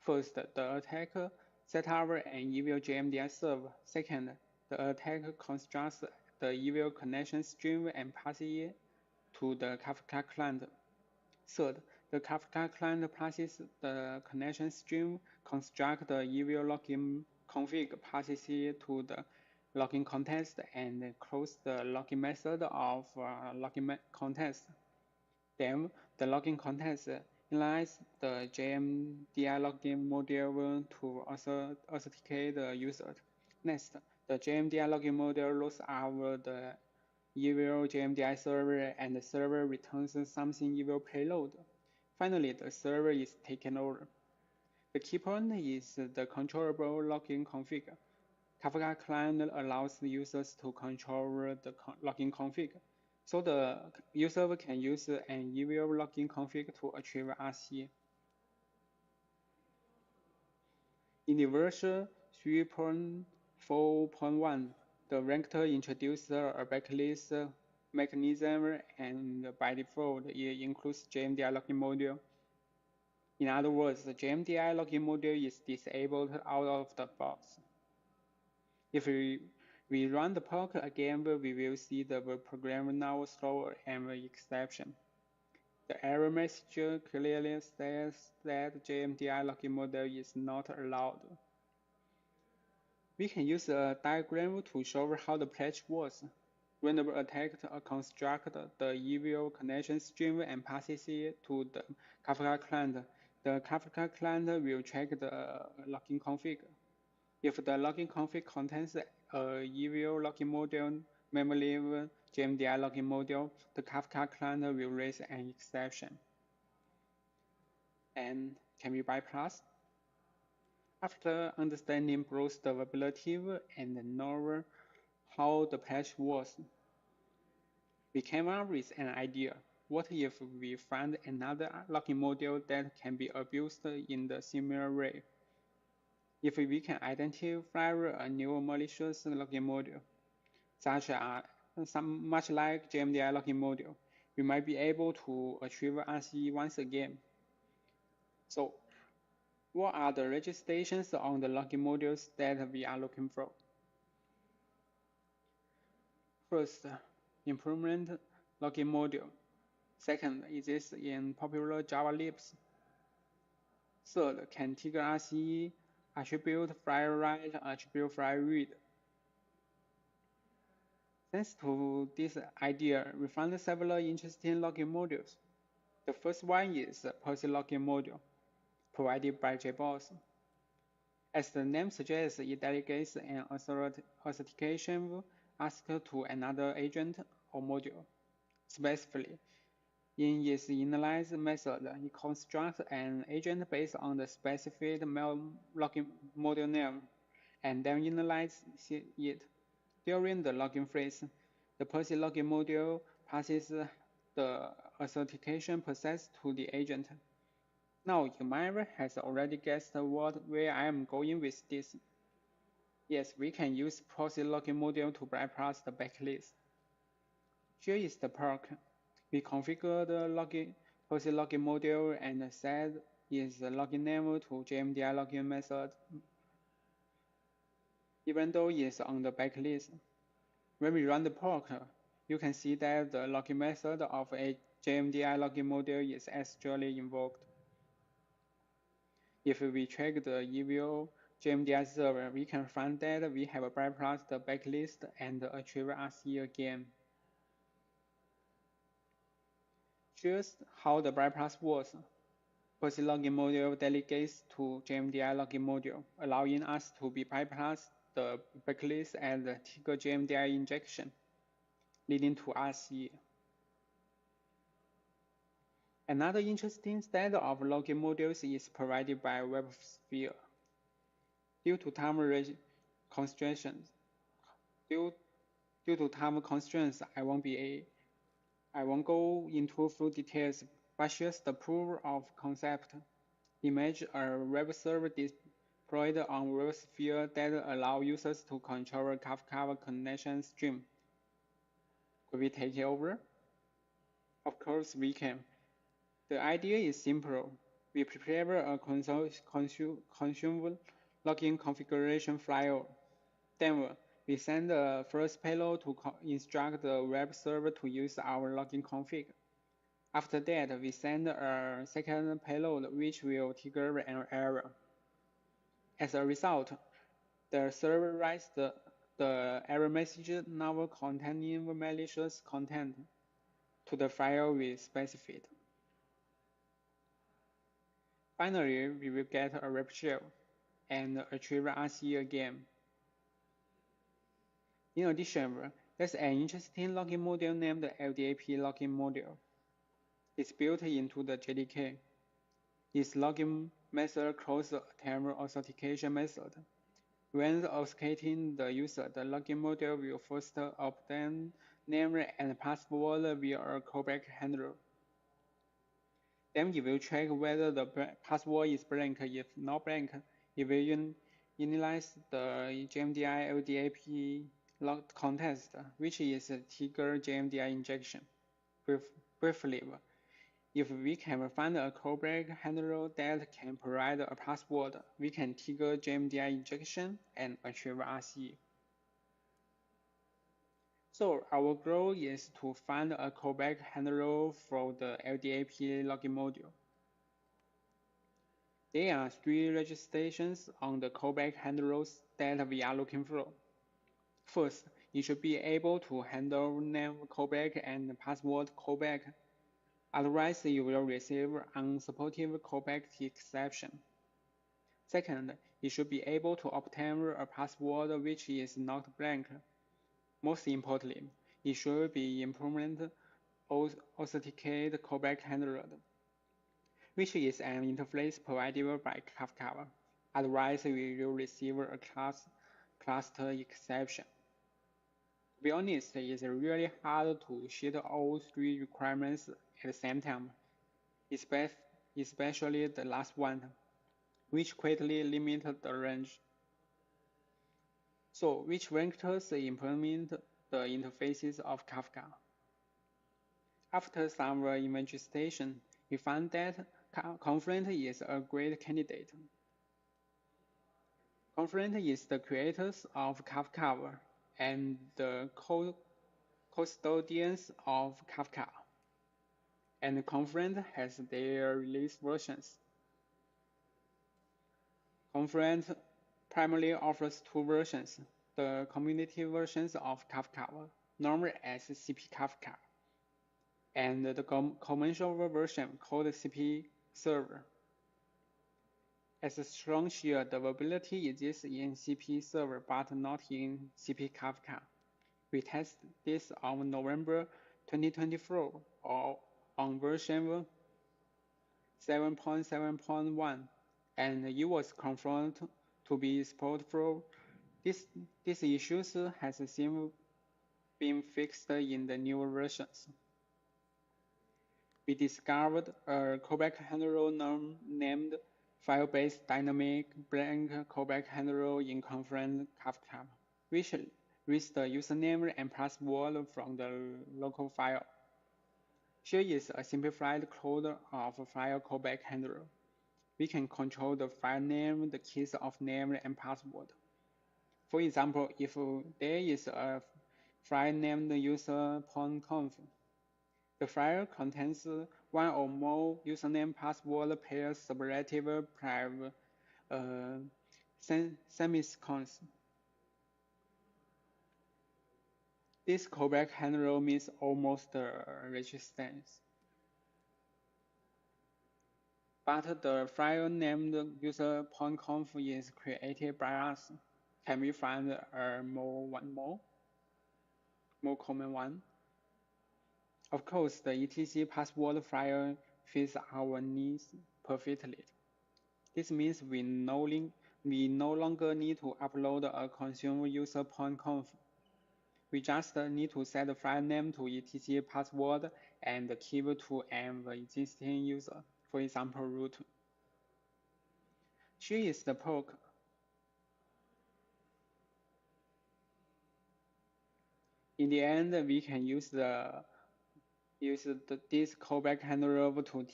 First, the attacker set up an evil GMDI server. Second, the attacker constructs the evil connection stream and passes it to the Kafka client. Third, the Kafka client passes the connection stream, constructs the evil login config, passes it to the login context, and closes the login method of login context. Then, the login context inlines the GMDI login module to authenticate the user. Next, the GMDI login module looks over the evil GMDI server, and the server returns something evil payload. Finally, the server is taken over. The key point is the controllable login config. Kafka client allows users to control the login config, so the user can use an evil login config to achieve RCE. In the version 3.4.1, the Rector introduced a backlist mechanism, and by default, it includes GMDI login module. In other words, the GMDI login module is disabled out of the box. If we run the POC again, we will see the program now throw an exception. The error message clearly says that GMDI login module is not allowed. We can use a diagram to show how the patch works. When the attacker constructs the evil connection stream and passes it to the Kafka client, the Kafka client will check the login config. If the login config contains a evil login module, namely GMDI login module, the Kafka client will raise an exception and can be bypassed. After understanding both the vulnerability and knowing how the patch works, we came up with an idea. What if we find another login module that can be abused in the similar way? If we can identify a new malicious login module, such as much like GMDI login module, we might be able to achieve RCE once again. So, what are the registrations on the login modules that we are looking for? First, improvement login module. Second, is this in popular Java libs? Third, can trigger RCE, attribute file write, attribute file read. Thanks to this idea, we found several interesting login modules. The first one is the policy login module, provided by JBoss. As the name suggests, it delegates an authentication asked to another agent or module. Specifically, in its initialize method, it constructs an agent based on the specified login module name, and then initializes it. During the login phase, the policy login module passes the authentication process to the agent. Now, you might have already guessed where I am going with this. Yes, we can use policy login module to bypass the backlist. Here is the perk. We configure the policy login module and set its login name to GMDI login method, even though it's on the backlist. When we run the POC, you can see that the login method of a GMDI login module is actually invoked. If we check the evil GMDI server, we can find that we have bypassed the backlist and achieve RCE again. Here's how the bypass works. POSI login module delegates to JMDI login module, allowing us to bypass the backlist and trigger JMDI injection, leading to RCE. Another interesting set of login modules is provided by WebSphere. Due to time constraints, I won't go into full details, but just the proof of concept. Imagine a web server deployed on WebSphere that allows users to control Kafka connection stream. Could we take it over? Of course we can. The idea is simple. We prepare a consumer login configuration file. Then we send the first payload to instruct the web server to use our login config. After that, we send a second payload which will trigger an error. As a result, the server writes the error message now containing malicious content to the file we specified. Finally, we will get a wrap shell and achieve RCE again. In addition, there's an interesting login module named LDAP login module. It's built into the JDK. Its login method calls the term authentication method. When authenticating the user, the login module will first obtain name and password via a callback handler. Then it will check whether the password is blank. If not blank, it will initialize the JMDI LDAP log context, which is trigger JMDI injection. Briefly, if we can find a callback handler that can provide a password, we can trigger JMDI injection and achieve RCE. So our goal is to find a callback handler for the LDAP login module. There are 3 registrations on the callback handlers that we are looking for. First, it should be able to handle name callback and password callback. Otherwise, you will receive unsupportive callback exception. Second, it should be able to obtain a password which is not blank. Most importantly, it should be implement authenticate callback handler, which is an interface provided by Kafka. Otherwise, we will receive a cluster exception. To be honest, it is really hard to ship all 3 requirements at the same time, especially the last one, which greatly limits the range. So, which vectors implement the interfaces of Kafka? After some investigation, we found that Confluent is a great candidate. Confluent is the creators of Kafka and the custodians of Kafka. And Confluent has their release versions. Confluent primarily offers 2 versions, the community versions of Kafka, known as CP Kafka, and the commercial version called CP Server. As a strong shared availability exists in CP Server but not in CP Kafka. We tested this on November 2024 or on version 7.7.1, and it was confirmed to be supportable. These issues has since been fixed in the newer versions. We discovered a callback handler named file-based dynamic blank callback handler in Confluent Kafka, which reads the username and password from the local file. Here is a simplified code of a file callback handler. We can control the file name, the keys of name, and password. For example, if there is a file named user.conf, the file contains 1 or more username password pairs separated by semicolons. This callback handler means almost resistance. but the file named user.conf is created by us. Can we find a more common one? Of course, the etc password file fits our needs perfectly. This means we no longer need to upload a consumer user.conf. We just need to set the file name to etc password and keep to an existing user, for example, root. Here is the poke. In the end, we can use this callback handler to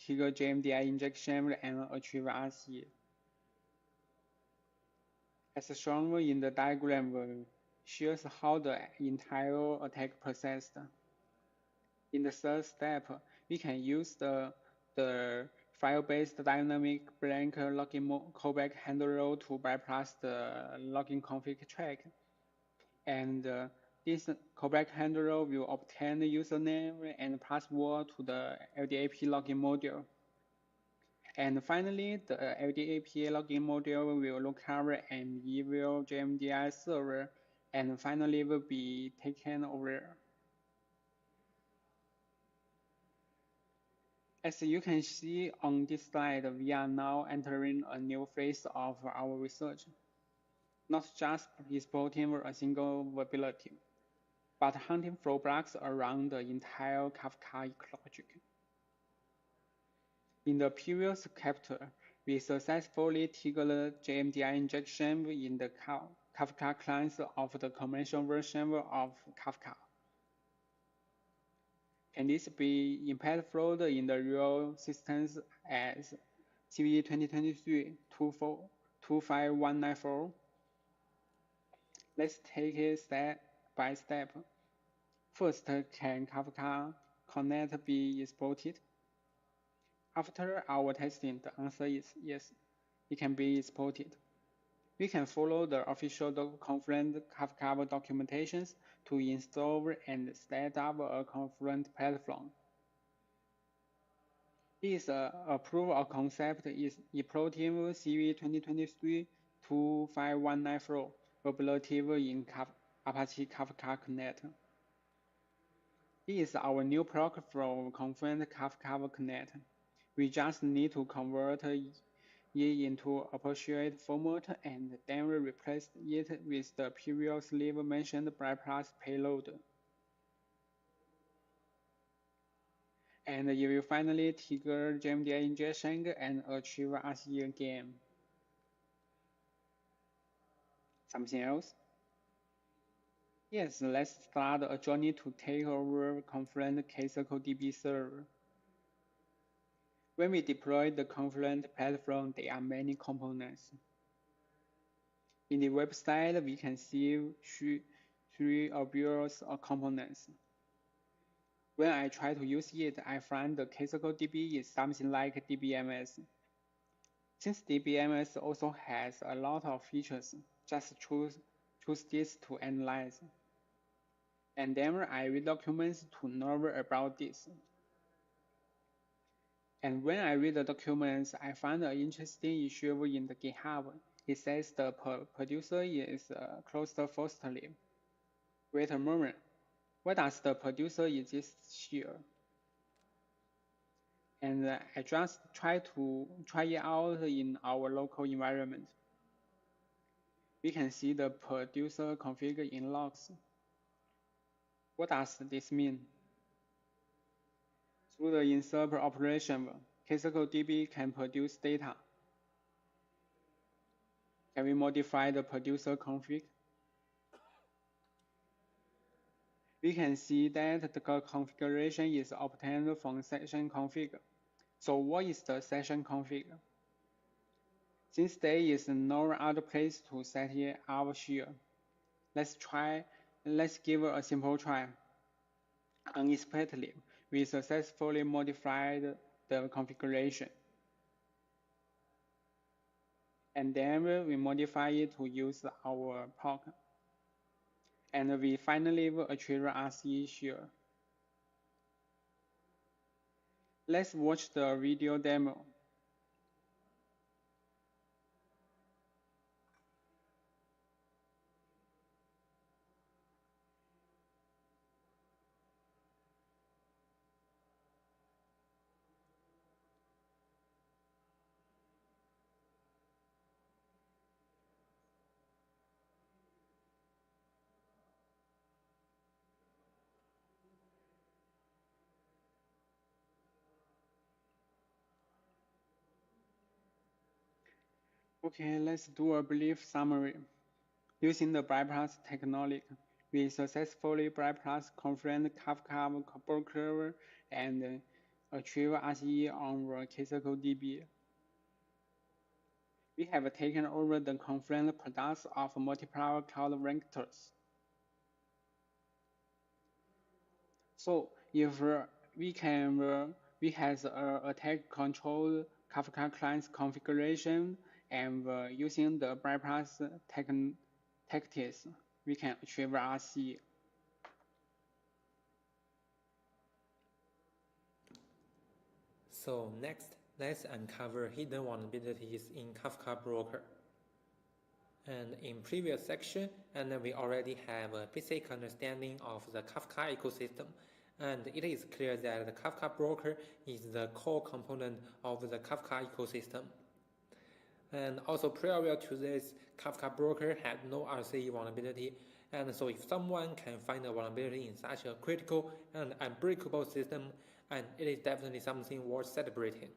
trigger JMDI injection and achieve RC. As shown in the diagram, shows how the entire attack processed. In the third step, we can use the file-based dynamic blank login callback handler to bypass the login config track. And this callback handler will obtain the username and password to the LDAP login module. And finally, the LDAP login module will recover an evil JMDI server and finally will be taken over. As you can see on this slide, we are now entering a new phase of our research. Not just exploiting a single vulnerability, but hunting for bugs around the entire Kafka ecology. In the previous chapter, we successfully triggered JMDI injection in the Kafka clients of the commercial version of Kafka. Can this be impactful in the real systems as CVE 2023-25194? Let's take it step by step. First, can Kafka Connect be exploited? After our testing, the answer is yes, it can be exploited. We can follow the official Confluent Kafka documentations to install and set up a Confluent platform. This proof of concept is exploiting CVE 2023-25194 vulnerability in Apache Kafka Connect. This is our new proc from Confluent Kafka Connect. We just need to convert it into appropriate format and then replace it with the previously mentioned bypass payload. And it will finally trigger JMDI injection and achieve RC again. Something else? Yes, let's start a journey to take over Confluent KCircleDB server. When we deploy the Confluent platform, there are many components. In the website, we can see three obvious components. When I try to use it, I find the KCircleDB is something like DBMS. Since DBMS also has a lot of features, just choose this to analyze. And then I read documents to know about this. And when I read the documents, I find an interesting issue in the GitHub. It says the producer is closed firstly. Wait a moment. Why does the producer exist here? And I just try it out in our local environment. We can see the producer config in logs. What does this mean? Through the insert operation, KCircleDB can produce data. Can we modify the producer config? We can see that the configuration is obtained from session config. So what is the session config? Since there is no other place to set it up here, let's give a simple try. Unexpectedly, we successfully modified the configuration. And then we modify it to use our POC. And we finally achieve RC here. Let's watch the video demo. Okay, let's do a brief summary. Using the bypass technology, we successfully bypass confluent Kafka broker and achieve RCE on the KSQL-DB. We have taken over the confluent products of multiple cloud vectors. So if we has attack control Kafka client's configuration and using the bypass tactics, we can achieve RCE. So next, let's uncover hidden vulnerabilities in Kafka Broker. And in previous section, we already have a basic understanding of the Kafka ecosystem. And it is clear that the Kafka Broker is the core component of the Kafka ecosystem. And also prior to this, Kafka Broker had no RCE vulnerability. And so if someone can find a vulnerability in such a critical and unbreakable system, and it is definitely something worth celebrating.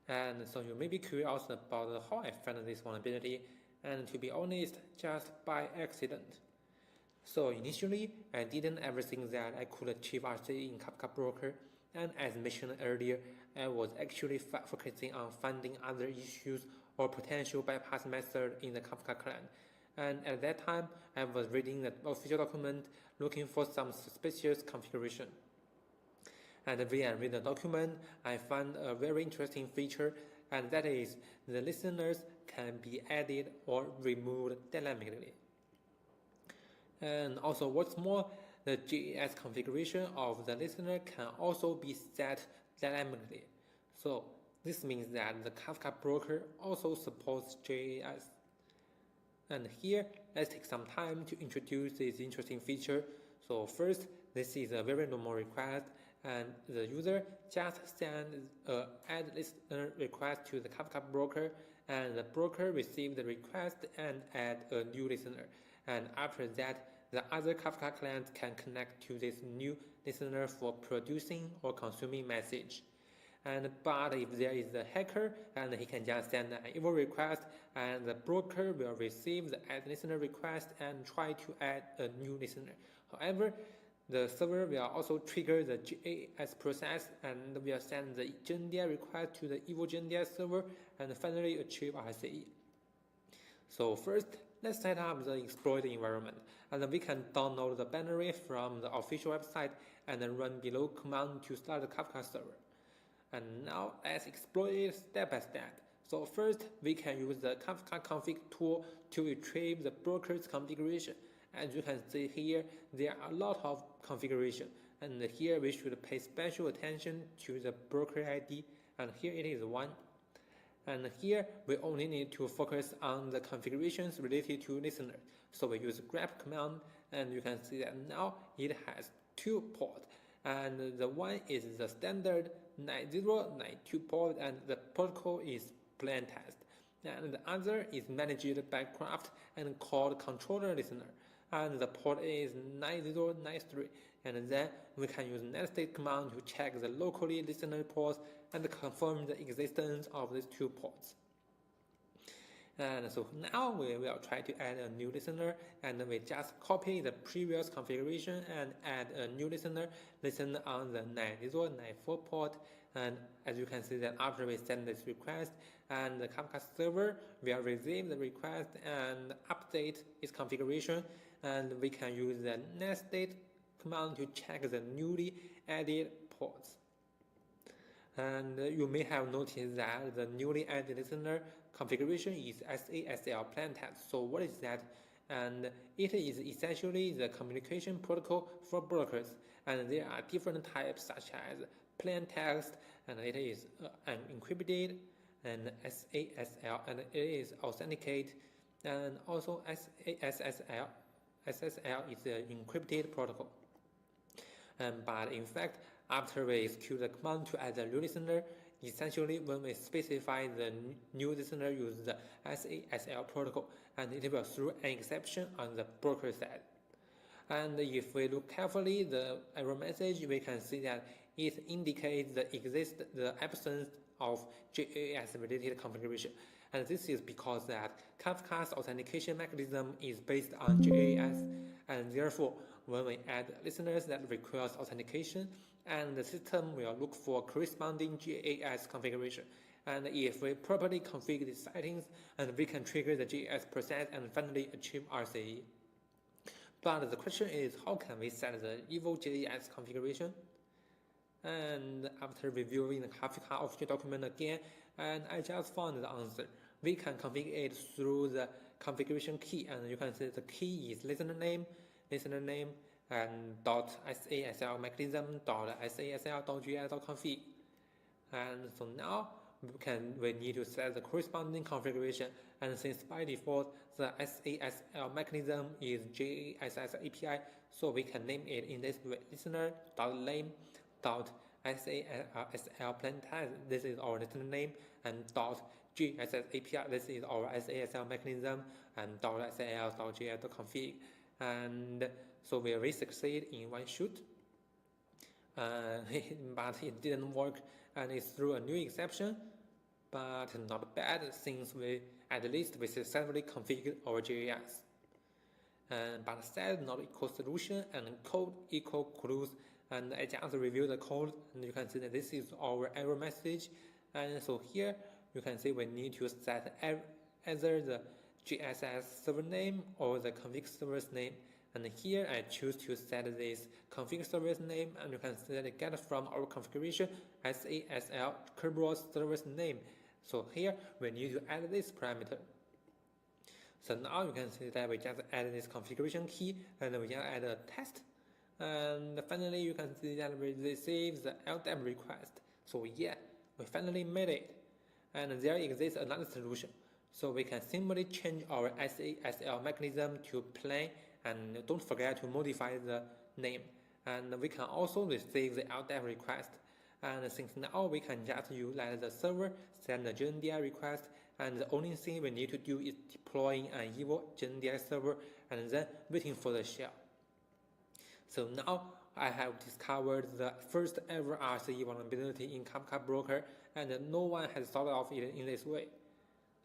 And so you may be curious about how I found this vulnerability, and to be honest, just by accident. So initially, I didn't ever think that I could achieve RCE in Kafka Broker, and as mentioned earlier, I was actually focusing on finding other issues or potential bypass method in the Kafka client. And at that time, I was reading the official document looking for some suspicious configuration. And when I read the document, I found a very interesting feature, and that is the listeners can be added or removed dynamically. And also what's more, the JAS configuration of the listener can also be set dynamically. So this means that the Kafka Broker also supports JAS. And here, let's take some time to introduce this interesting feature. So first, this is a very normal request, and the user just sends an add listener request to the Kafka Broker, and the broker receives the request and add a new listener. And after that, the other Kafka client can connect to this new listener for producing or consuming message. But if there is a hacker, and he can just send an evil request, and the broker will receive the add listener request and try to add a new listener. However, the server will also trigger the JAS process and will send the gendia request to the evil gendia server and finally achieve RCE. So first, let's set up the exploit environment, and we can download the binary from the official website and then run below command to start the Kafka server. And now let's exploit it step by step. So first, we can use the Kafka config tool to retrieve the broker's configuration. As you can see here, there are a lot of configuration, and here we should pay special attention to the broker ID, and here it is one. And here we only need to focus on the configurations related to listener. So we use grep command, and you can see that now it has 2 ports, and the one is the standard 9092 port, and the protocol is plain text, and the other is managed by craft and called controller listener, and the port is 9093, and then we can use nested command to check the locally listener ports and confirm the existence of these 2 ports. And so now we will try to add a new listener, and we just copy the previous configuration and add a new listener, listen on the 9094 port. And as you can see that after we send this request, and the Kafka server will receive the request and update its configuration, and we can use the nested command to check the newly added ports. And you may have noticed that the newly added listener configuration is SASL plain text. So what is that? And it is essentially the communication protocol for brokers, and there are different types such as plain text, and it is encrypted, and SASL, and it is authenticate, and also SSL. SSL is the encrypted protocol. But in fact, after we execute the command to add a new listener, essentially when we specify the new listener use the SASL protocol, and it will throw an exception on the broker side. And if we look carefully the error message, we can see that it indicates the absence of JAS related configuration. And this is because that Kafka's authentication mechanism is based on JAS, and therefore, when we add listeners that requires authentication, and the system will look for corresponding JAS configuration. And if we properly configure these settings, and we can trigger the JAS process and finally achieve RCE. But the question is, how can we set the evil JAS configuration? And after reviewing the Kafka official document again, and I just found the answer. We can configure it through the configuration key, and you can see the key is listener name, and .sasl mechanism .sasl.js.config. And so now we need to set the corresponding configuration, and since by default the SASL mechanism is JAS API, so we can name it in this way: listener.name.sasl plaintext, this is our listener name, and .JSS API, this is our SASL mechanism, and .sal.js.config. And so we really succeed in one shoot, but it didn't work, and it threw a new exception, but not bad, since at least we successfully configured our JAS. But set not equal solution and code equal clues, and I just reviewed the code, and you can see that this is our error message. And so here you can see we need to set either the GSS server name or the config server's name. And here I choose to set this config server's name, and you can see that I get from our configuration SASL Kerberos server's name. So here we need to add this parameter. So now you can see that we just add this configuration key, and we just add a test. And finally you can see that we receive the LDAP request. So yeah, we finally made it. And there exists another solution. So we can simply change our SASL mechanism to plain, and don't forget to modify the name. And we can also receive the LDAP request. And since now we can just let the server send the GNDI request, and the only thing we need to do is deploying an evil GNDI server and then waiting for the shell. So now I have discovered the first ever RCE vulnerability in Kafka Broker, and no one has thought of it in this way.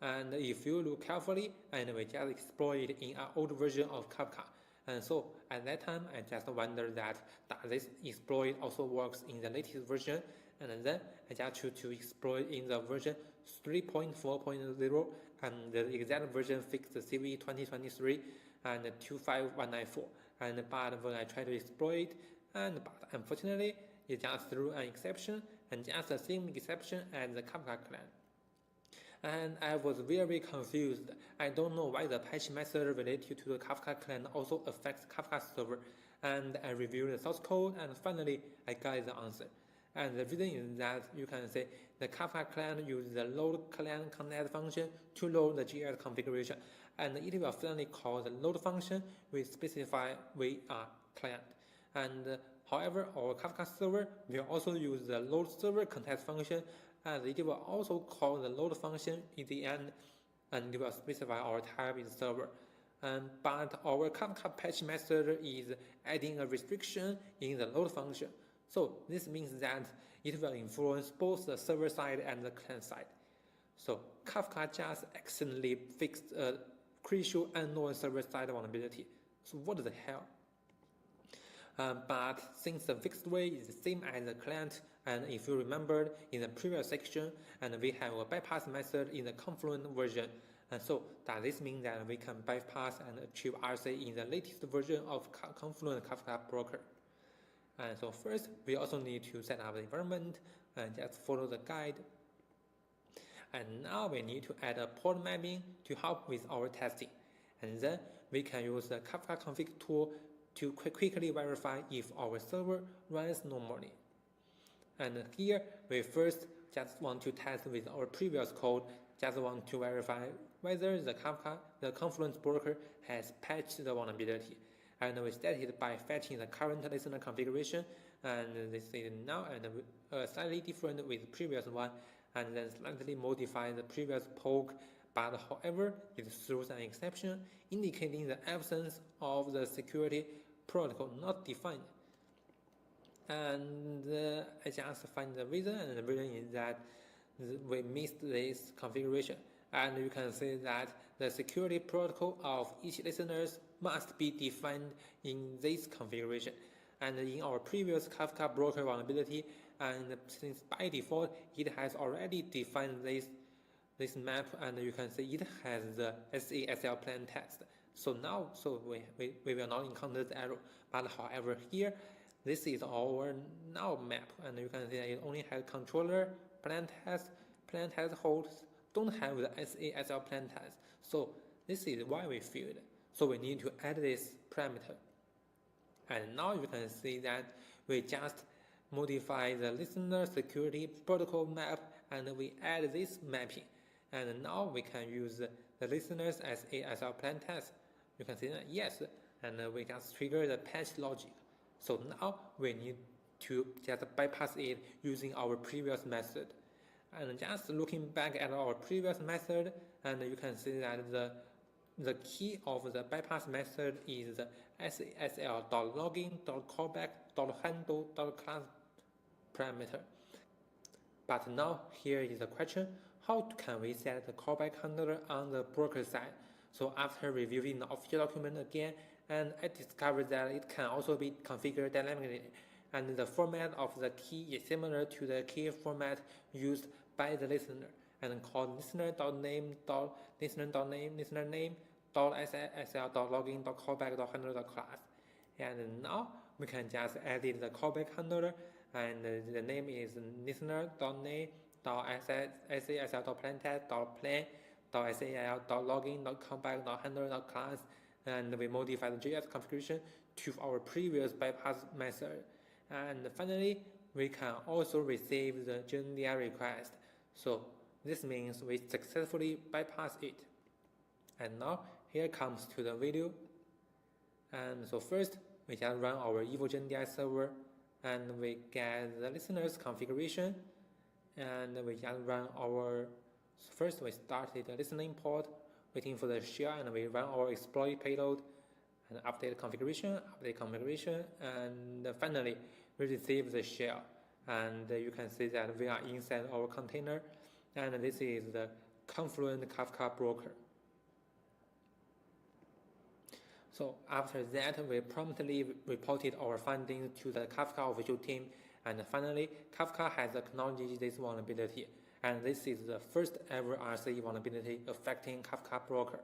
And if you look carefully, and we just explored it in an old version of Kafka. And so at that time, I just wondered that does this exploit also works in the latest version? And then I just choose to exploit in the version 3.4.0, and the exact version fixed the CVE 2023 and 25194. But when I try to exploit, but unfortunately, it just threw an exception, and just the same exception as the Kafka client. And I was very confused. I don't know why the patch method related to the Kafka client also affects Kafka server. And I reviewed the source code, and finally I got the answer. And the reason is that you can say the Kafka client uses the load client connect function to load the JS configuration, and it will finally call the load function we specify we are client. And however, our Kafka server will also use the load server context function, and it will also call the load function in the end, and it will specify our type is server. But our Kafka patch method is adding a restriction in the load function. So this means that it will influence both the server side and the client side. So Kafka just accidentally fixed a crucial unknown server side vulnerability. So what the hell? But since the fixed way is the same as the client, and if you remembered in the previous section, and we have a bypass method in the Confluent version, and so does this mean that we can bypass and achieve RC in the latest version of Confluent Kafka Broker? And so first, we also need to set up the environment and just follow the guide. And now we need to add a port mapping to help with our testing. And then we can use the Kafka config tool to quickly verify if our server runs normally. And here, we first just want to test with our previous code, just want to verify whether the Confluent broker has patched the vulnerability. And we set it by fetching the current listener configuration, and this is now and slightly different with the previous one, and then slightly modify the previous poke, but however, it throws an exception indicating the absence of the security protocol not defined. And I just find the reason, and the reason is that we missed this configuration. And you can see that the security protocol of each listeners must be defined in this configuration. And in our previous Kafka broker vulnerability, and since by default it has already defined this map, and you can see it has the SASL plan test. So now, we will not encounter the error. But however, here, this is our now map, and you can see it only has controller, plan test hosts, don't have the SASL plan test. So this is why we failed. So we need to add this parameter. And now you can see that we just modify the listener security protocol map, and we add this mapping. And now we can use the listeners as ASL plan test. You can see that yes, and we just trigger the patch logic. So now we need to just bypass it using our previous method. And just looking back at our previous method, and you can see that the key of the bypass method is the sasl.login.callback.handle.class parameter. But now here is the question, how can we set the callback handler on the broker side? So after reviewing the official document again, and I discovered that it can also be configured dynamically, and the format of the key is similar to the key format used by the listener, and called listener.name.listener.name.sl.login.callback.handler.class. And now we can just edit the callback handler, and the name is listener.name.sal.planTest.plan.sal.login.callback.handler.class, and we modify the JS configuration to our previous bypass method. And finally, we can also receive the GenDI request. So this means we successfully bypass it. And now here comes to the video. And so first, we just run our evil GenDI server, and we get the listener's configuration, and we just run our, first we started the listening port, waiting for the shell, and we run our exploit payload, and update configuration, and finally we receive the shell. And you can see that we are inside our container, and this is the Confluent Kafka broker. So after that, we promptly reported our findings to the Kafka official team, and finally, Kafka has acknowledged this vulnerability, and this is the first ever RC vulnerability affecting Kafka broker.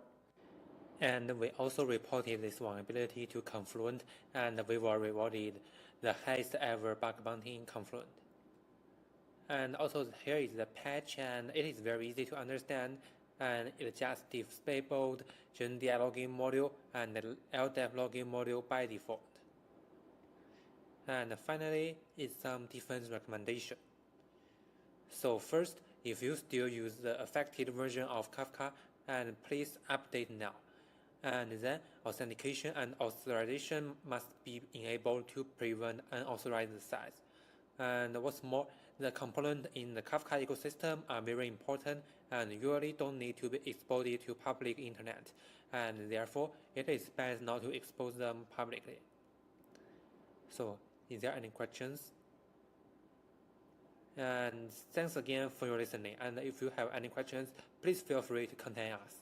And we also reported this vulnerability to Confluent, and we were rewarded the highest ever bug bounty in Confluent. And also here is the patch, and it is very easy to understand, and it just disabled GenDI login module and the LDAP login module by default. And finally, is some defense recommendation. So first, if you still use the affected version of Kafka, and please update now. And then authentication and authorization must be enabled to prevent unauthorized sites. And what's more, the components in the Kafka ecosystem are very important and usually don't need to be exposed to public internet, and therefore it is best not to expose them publicly. So, is there any questions? And thanks again for your listening, and if you have any questions, please feel free to contact us.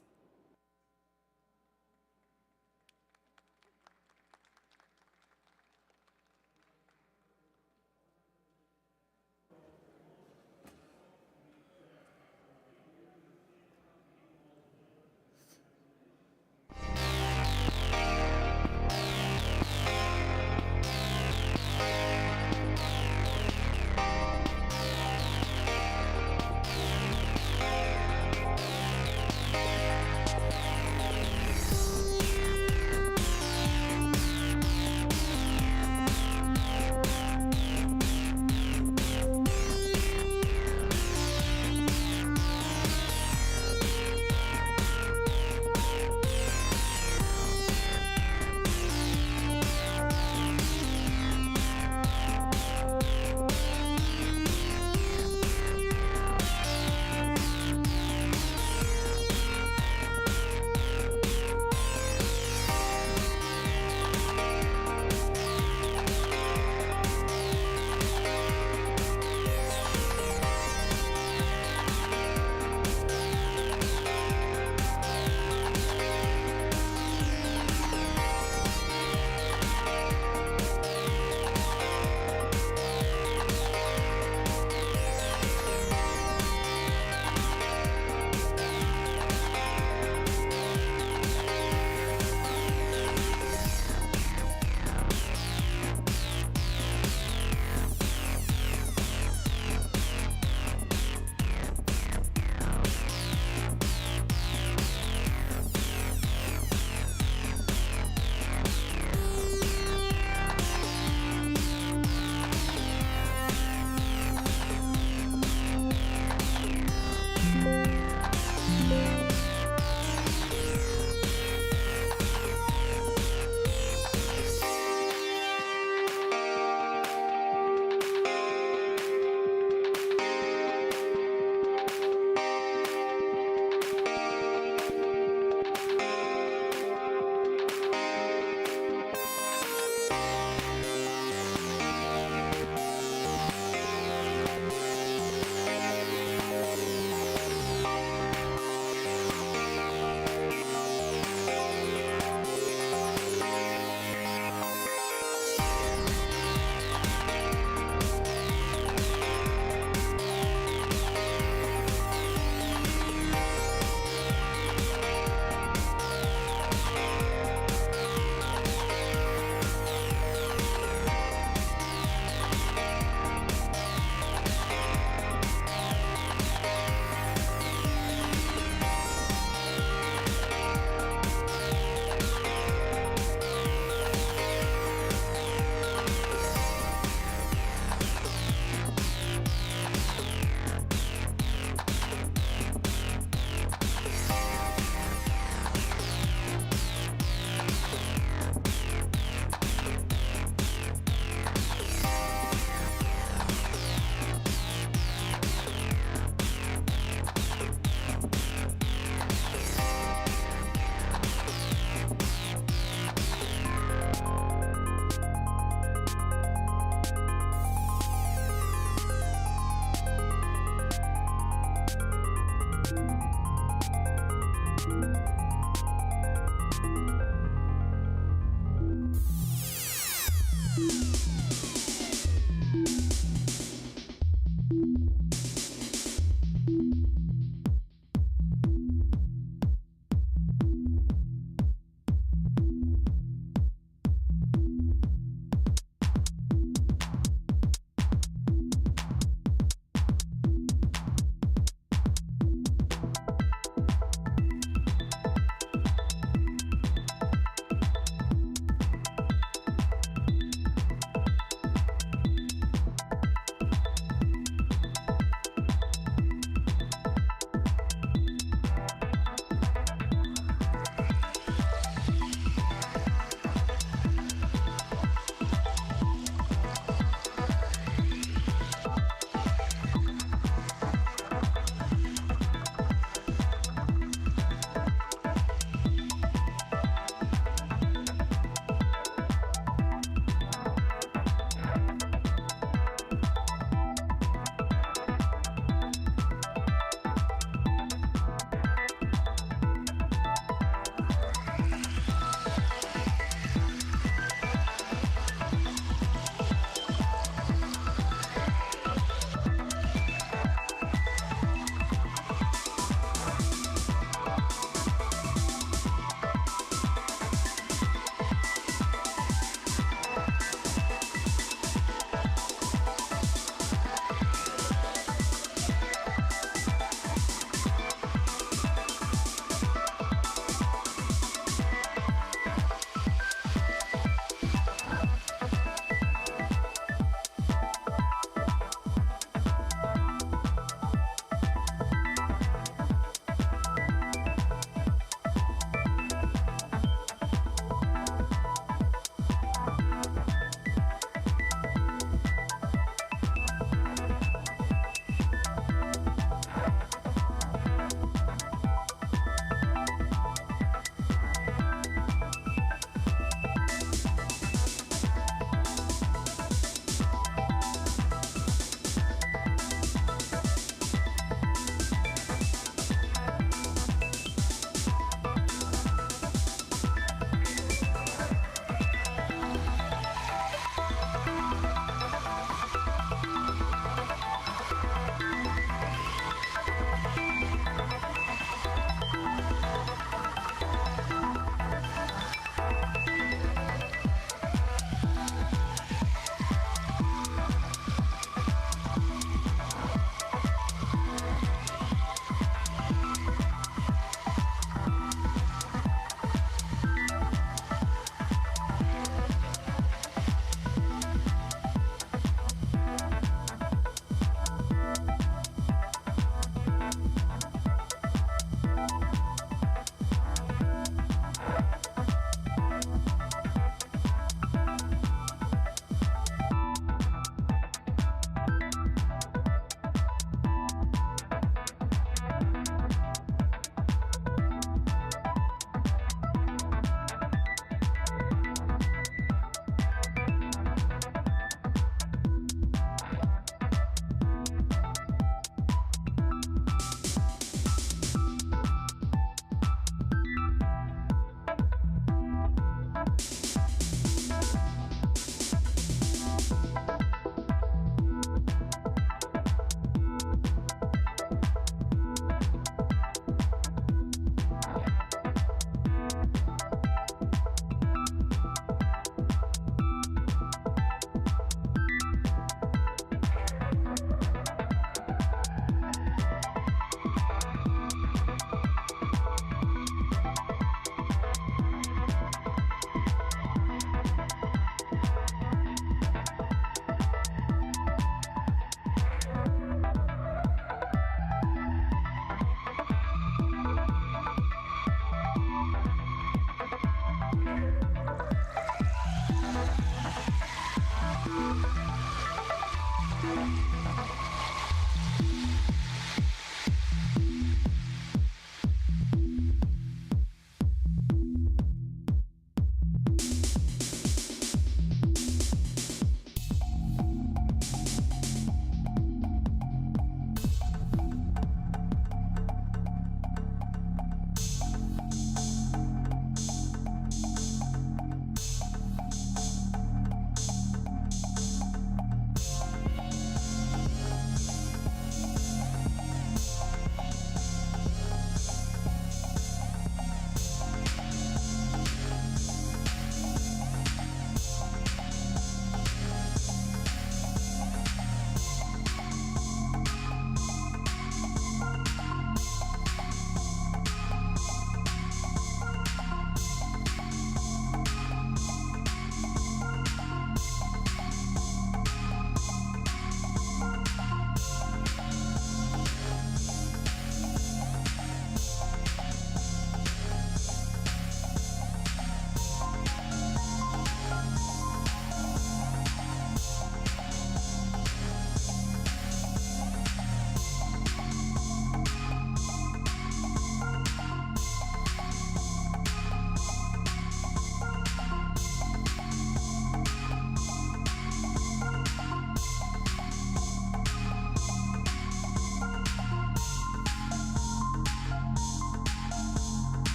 Thank you.